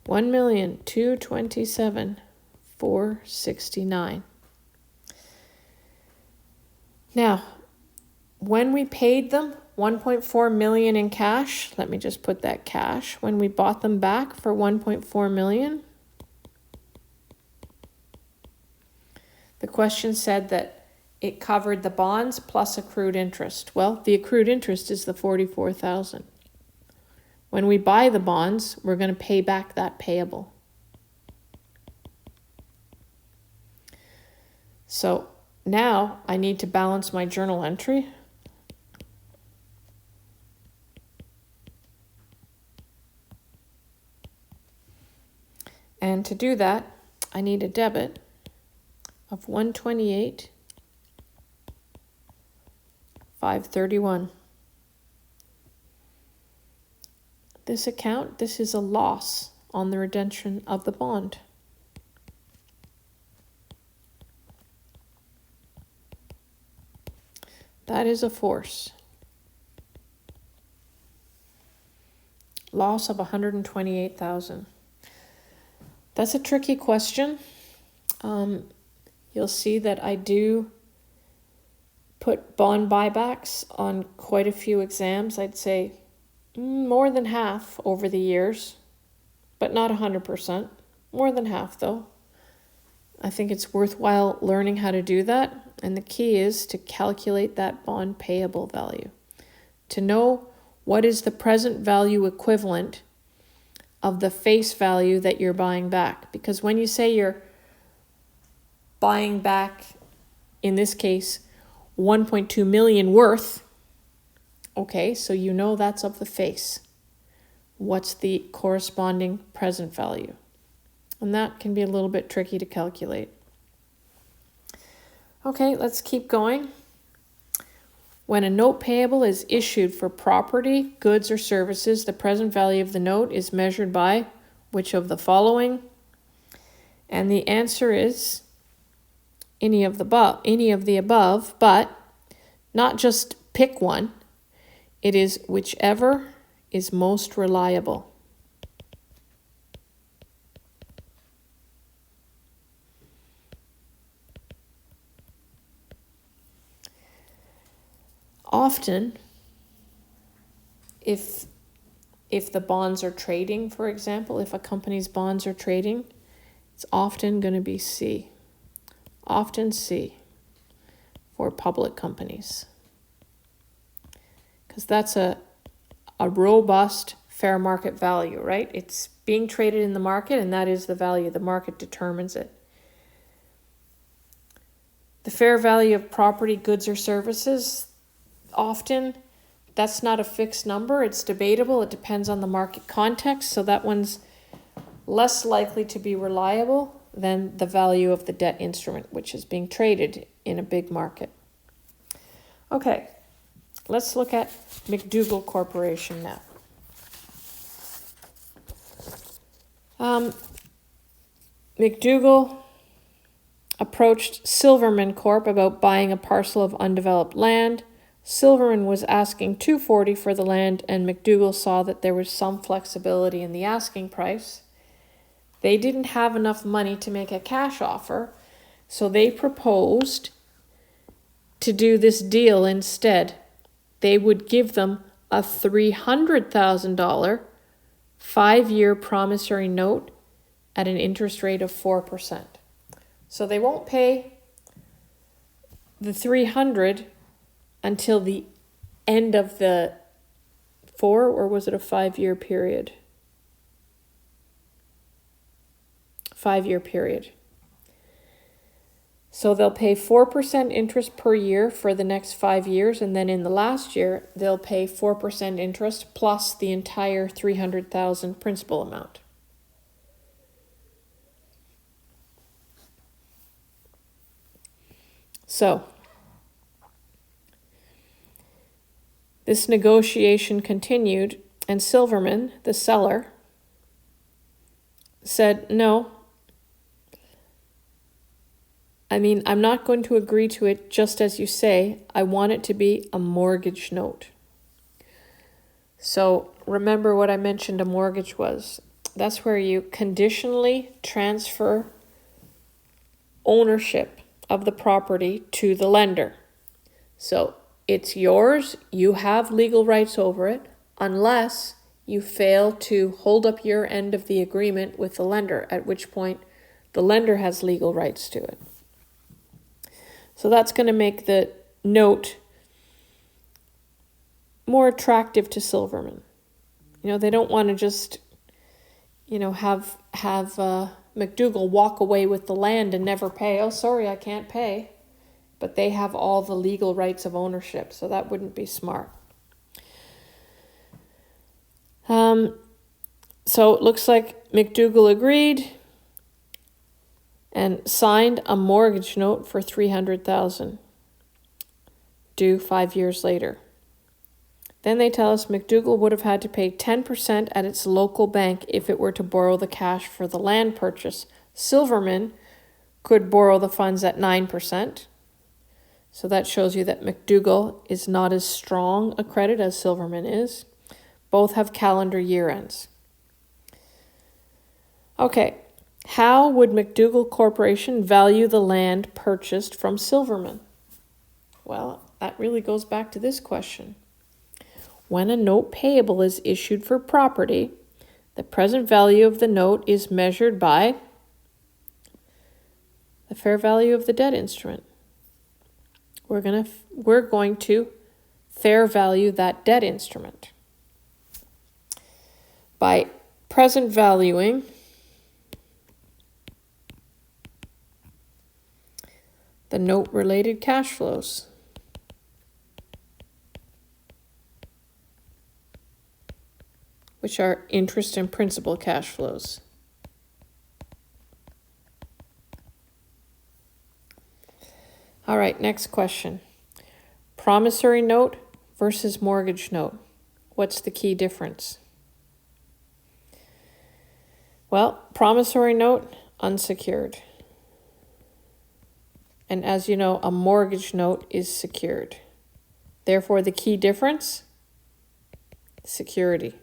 1,227,469. Now, when we paid them 1.4 million in cash, let me just put that cash, when we bought them back for 1.4 million, the question said that it covered the bonds plus accrued interest. Well, the accrued interest is the 44,000. When we buy the bonds, we're going to pay back that payable. So now I need to balance my journal entry. And to do that, I need a debit of 128,531. This account, this is a loss on the redemption of the bond. That is a force. Loss of 128,000. That's a tricky question. You'll see that I do put bond buybacks on quite a few exams. I'd say more than half over the years, but not 100%. More than half though. I think it's worthwhile learning how to do that. And the key is to calculate that bond payable value. To know what is the present value equivalent of the face value that you're buying back. Because when you say you're buying back, in this case, 1.2 million worth, okay, so you know that's of the face. What's the corresponding present value? And that can be a little bit tricky to calculate. Okay, let's keep going. When a note payable is issued for property, goods, or services, the present value of the note is measured by which of the following? And the answer is any of the above, but not just pick one. It is whichever is most reliable. Often, if the bonds are trading, for example, if a company's bonds are trading, it's often going to be C. Often C for public companies. Because that's a robust fair market value, right? It's being traded in the market, and that is the value. The market determines it. The fair value of property, goods, or services, often that's not a fixed number. It's debatable. It depends on the market context. So that one's less likely to be reliable than the value of the debt instrument, which is being traded in a big market. Okay, let's look at McDougall Corporation now. McDougall approached Silverman Corp about buying a parcel of undeveloped land. Silverman was asking $240 for the land, and McDougall saw that there was some flexibility in the asking price. They didn't have enough money to make a cash offer, so they proposed to do this deal instead. They would give them a $300,000 5-year promissory note at an interest rate of 4%. So they won't pay the $300,000 until the end of the 4, or was it a 5-year period? 5-year period. So they'll pay 4% interest per year for the next 5 years, and then in the last year, they'll pay 4% interest plus the entire $300,000 principal amount. So, this negotiation continued, and Silverman, the seller, said, no, I'm not going to agree to it just as you say. I want it to be a mortgage note. So remember what I mentioned a mortgage was. That's where you conditionally transfer ownership of the property to the lender. So it's yours, you have legal rights over it, unless you fail to hold up your end of the agreement with the lender, at which point the lender has legal rights to it. So that's going to make the note more attractive to Silverman. They don't want to just, have McDougall walk away with the land and never pay. Oh, sorry, I can't pay. But they have all the legal rights of ownership, so that wouldn't be smart. So it looks like McDougall agreed and signed a mortgage note for $300,000, due 5 years later. Then they tell us McDougall would have had to pay 10% at its local bank if it were to borrow the cash for the land purchase. Silverman could borrow the funds at 9%. So that shows you that McDougall is not as strong a credit as Silverman is. Both have calendar year ends. Okay, how would McDougall Corporation value the land purchased from Silverman? Well, that really goes back to this question. When a note payable is issued for property, the present value of the note is measured by the fair value of the debt instrument. We're going to fair value that debt instrument by present valuing the note-related cash flows. Which are interest and principal cash flows. All right, next question. Promissory note versus mortgage note. What's the key difference? Well, promissory note, unsecured. And as you know, a mortgage note is secured. Therefore, the key difference? Security.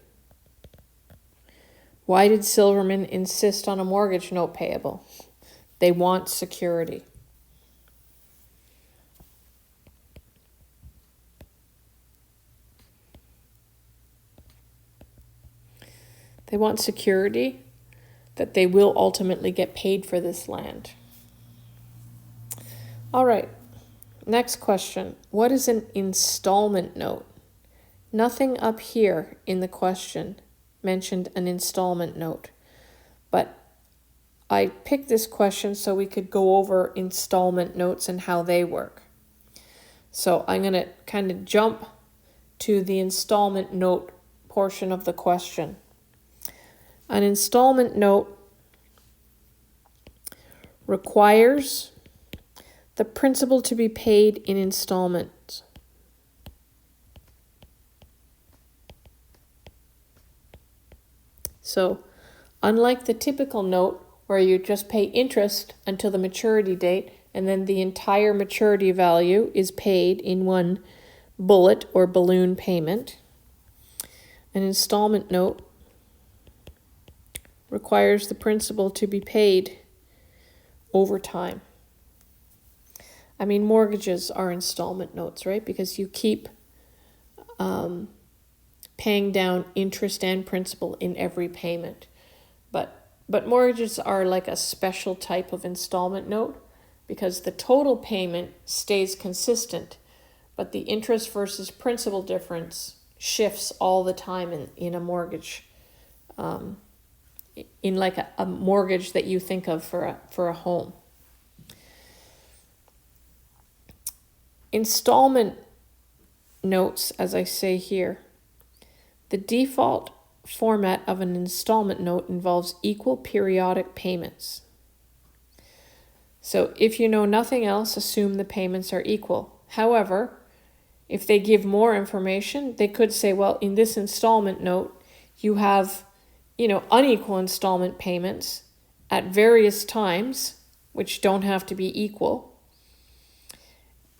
Why did Silverman insist on a mortgage note payable? They want security. They want security that they will ultimately get paid for this land. All right, next question. What is an installment note? Nothing up here in the question mentioned an installment note, but I picked this question so we could go over installment notes and how they work. So I'm going to kind of jump to the installment note portion of the question. An installment note requires the principal to be paid in installments. So, unlike the typical note where you just pay interest until the maturity date and then the entire maturity value is paid in one bullet or balloon payment, an installment note requires the principal to be paid over time. I mean, mortgages are installment notes, right? Because you keep paying down interest and principal in every payment. But mortgages are like a special type of installment note because the total payment stays consistent, but the interest versus principal difference shifts all the time in a mortgage, in like a mortgage that you think of for a home. Installment notes, as I say here, the default format of an installment note involves equal periodic payments. So if you know nothing else, assume the payments are equal. However, if they give more information, they could say, well, in this installment note, you have, unequal installment payments at various times, which don't have to be equal.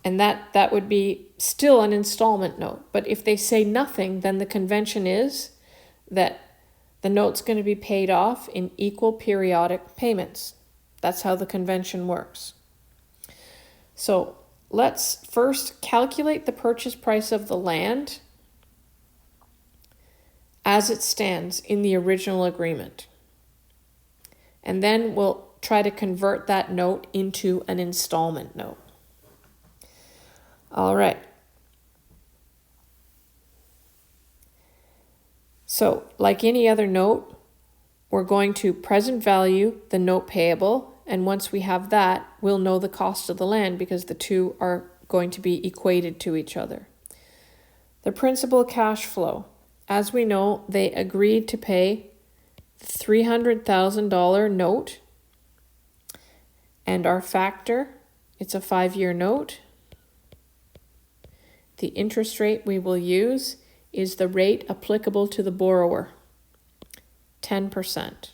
And that would be still an installment note. But if they say nothing, then the convention is that the note's going to be paid off in equal periodic payments. That's how the convention works. So let's first calculate the purchase price of the land as it stands in the original agreement. And then we'll try to convert that note into an installment note. All right. So, like any other note, we're going to present value the note payable, and once we have that, we'll know the cost of the land because the two are going to be equated to each other. The principal cash flow. As we know, they agreed to pay the $300,000 note, and our factor, it's a 5-year note. The interest rate we will use is the rate applicable to the borrower, 10%.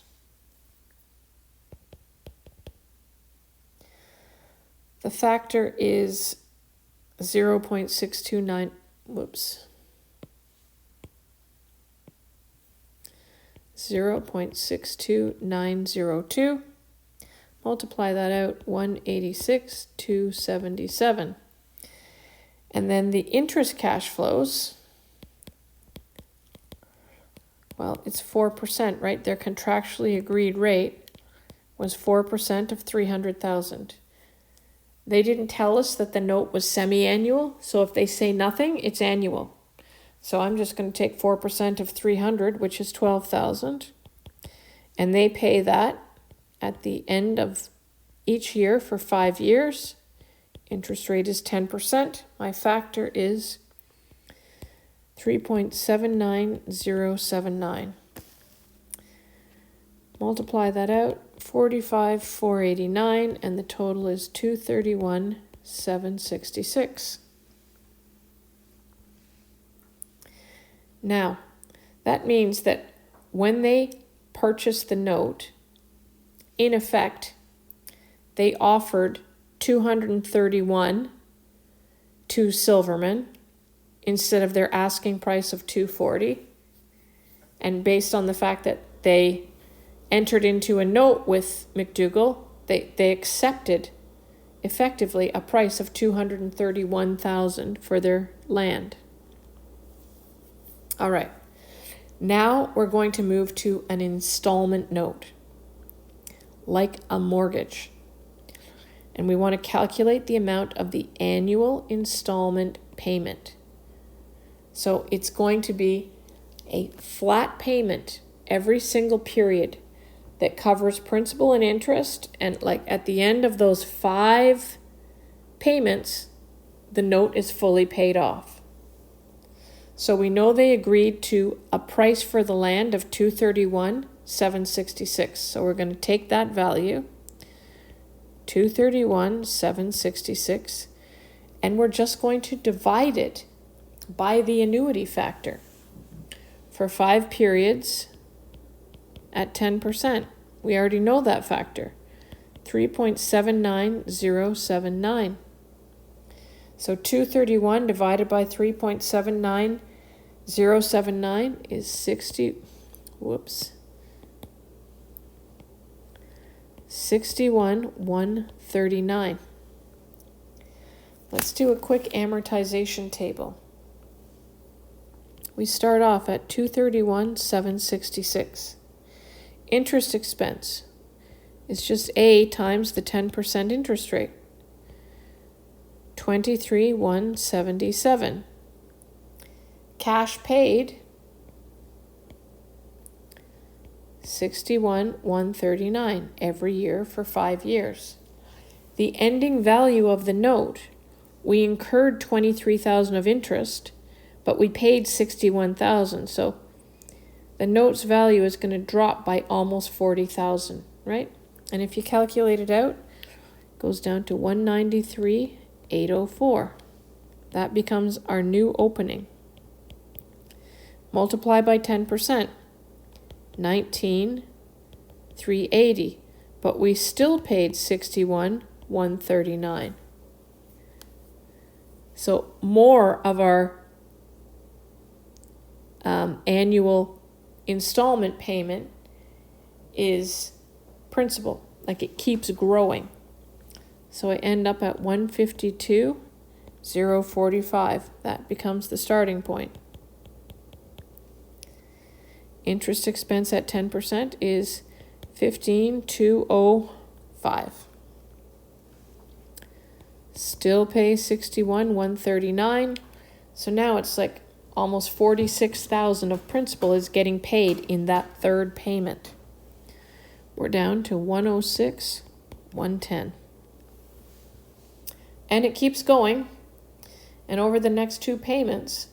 The factor is 0.62902. Multiply that out, 186,277. And then the interest cash flows, well, it's 4%, right? Their contractually agreed rate was 4% of $300,000. They didn't tell us that the note was semi-annual, so if they say nothing, it's annual. So I'm just going to take 4% of 300, which is 12,000, and they pay that at the end of each year for 5 years. Interest rate is 10%. My factor is 3.79079. Multiply that out, 45,489, and the total is 231,766. Now, that means that when they purchased the note, in effect, they offered 231 to Silverman instead of their asking price of 240. And based on the fact that they entered into a note with McDougall, they accepted effectively a price of $231,000 for their land. All right. Now we're going to move to an installment note, like a mortgage. And we want to calculate the amount of the annual installment payment. So it's going to be a flat payment every single period that covers principal and interest. And like at the end of those 5 payments, the note is fully paid off. So we know they agreed to a price for the land of $231,766. So we're going to take that value, $231,766, and we're just going to divide it by the annuity factor for 5 periods at 10%. We already know that factor, 3.79079. So 231 divided by 3.79079 is 61,139. Let's do a quick amortization table. We start off at 231,766. Interest expense is just A times the 10% interest rate, 23,177. Cash paid, 61,139 every year for 5 years. The ending value of the note, we incurred 23,000 of interest, but we paid 61,000. So the note's value is going to drop by almost 40,000, right? And if you calculate it out, it goes down to 193,804. That becomes our new opening. Multiply by 10%, 19,380, but we still paid 61,139. So more of our annual installment payment is principal, like it keeps growing. So I end up at 152,045. That becomes the starting point. Interest expense at 10% is 15,205. Still pay 61,139. So now it's like almost 46,000 of principal is getting paid in that third payment. We're down to 106,110. And it keeps going. And over the next 2 payments,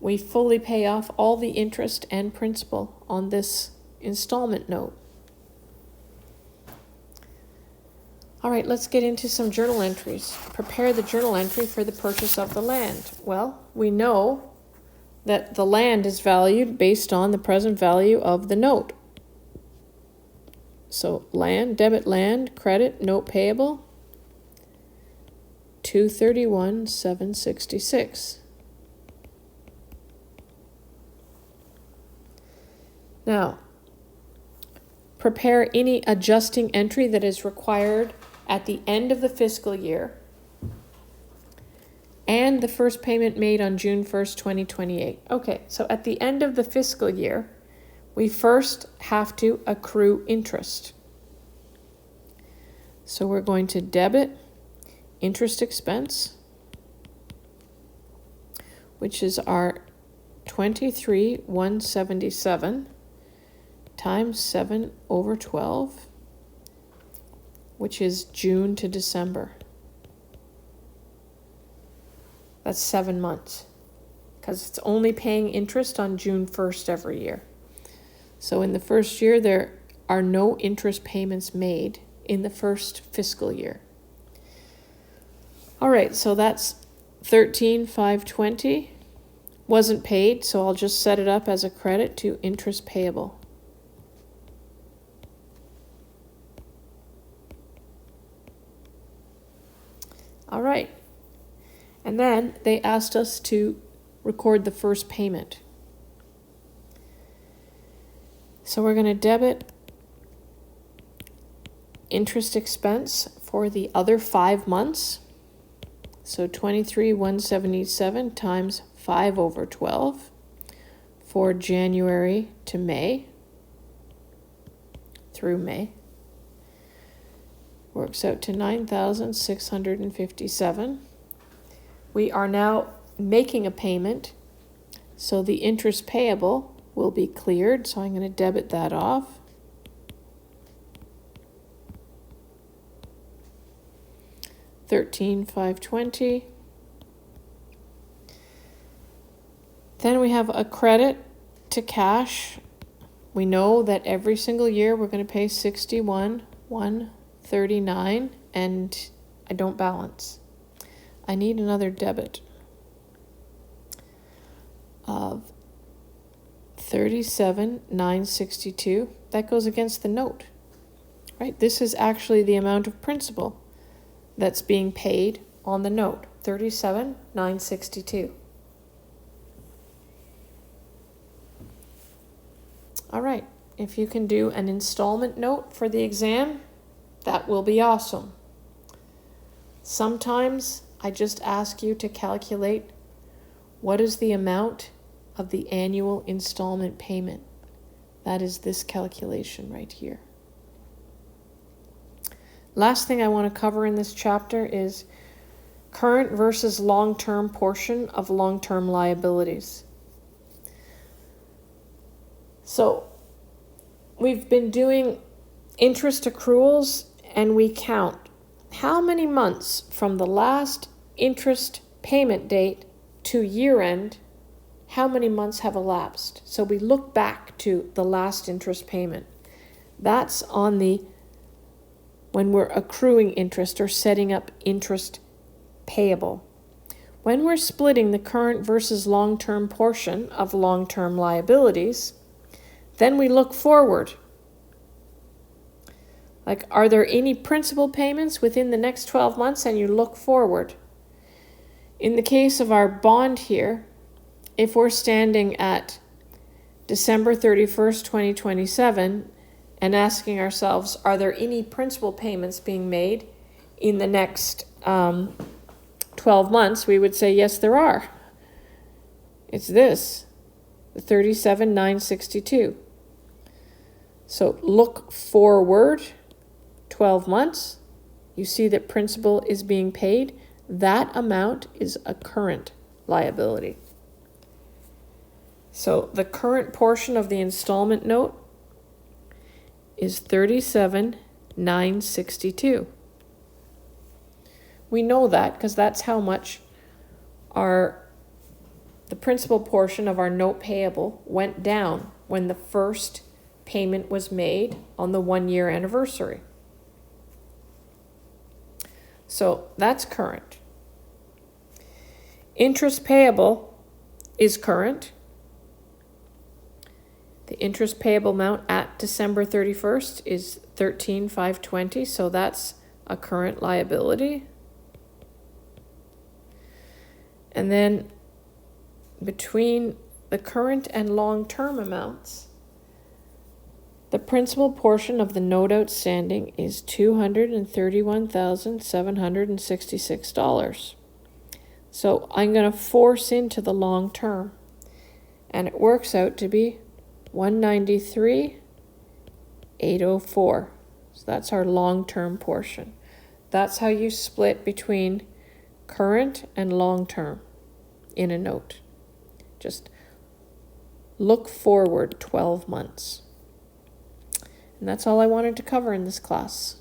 we fully pay off all the interest and principal on this installment note. All right, let's get into some journal entries. Prepare the journal entry for the purchase of the land. Well, we know that the land is valued based on the present value of the note. So land, debit land, credit, note payable, 231,766. Now, prepare any adjusting entry that is required at the end of the fiscal year and the first payment made on June 1st, 2028. Okay, so at the end of the fiscal year, we first have to accrue interest. So we're going to debit interest expense, which is our 23,177, times 7/12, which is June to December. That's 7 months, because it's only paying interest on June 1st every year. So in the first year, there are no interest payments made in the first fiscal year. All right, so that's 13,520. Wasn't paid, so I'll just set it up as a credit to interest payable. All right. And then they asked us to record the first payment. So we're going to debit interest expense for the other 5 months. So 23,177 times 5/12 for January to May, through May, works out to 9,657. We are now making a payment, so the interest payable will be cleared, so I'm going to debit that off. $13,520. Then we have a credit to cash. We know that every single year we're going to pay $61,139, and I don't balance. I need another debit of $37,962. That goes against the note, right? This is actually the amount of principal that's being paid on the note, $37,962. All right, if you can do an installment note for the exam, that will be awesome. Sometimes I just ask you to calculate what is the amount of the annual installment payment. That is this calculation right here. Last thing I want to cover in this chapter is current versus long-term portion of long-term liabilities. So we've been doing interest accruals, and we count how many months from the last interest payment date to year end, how many months have elapsed. So we look back to the last interest payment. That's on the when we're accruing interest or setting up interest payable. When we're splitting the current versus long-term portion of long-term liabilities, then we look forward. Like, are there any principal payments within the next 12 months? And you look forward. In the case of our bond here, if we're standing at December 31st, 2027, and asking ourselves, are there any principal payments being made in the next 12 months, we would say, yes, there are. It's this, the $37,962. So look forward 12 months. You see that principal is being paid. That amount is a current liability. So the current portion of the installment note is $37,962. We know that because that's how much the principal portion of our note payable went down when the first payment was made on the 1-year anniversary. So that's current. Interest payable is current. The interest payable amount at December 31st is $13,520, so that's a current liability. And then between the current and long-term amounts, the principal portion of the note outstanding is $231,766. So I'm going to force into the long term, and it works out to be $193,804. So that's our long-term portion. That's how you split between current and long-term in a note. Just look forward 12 months. And that's all I wanted to cover in this class.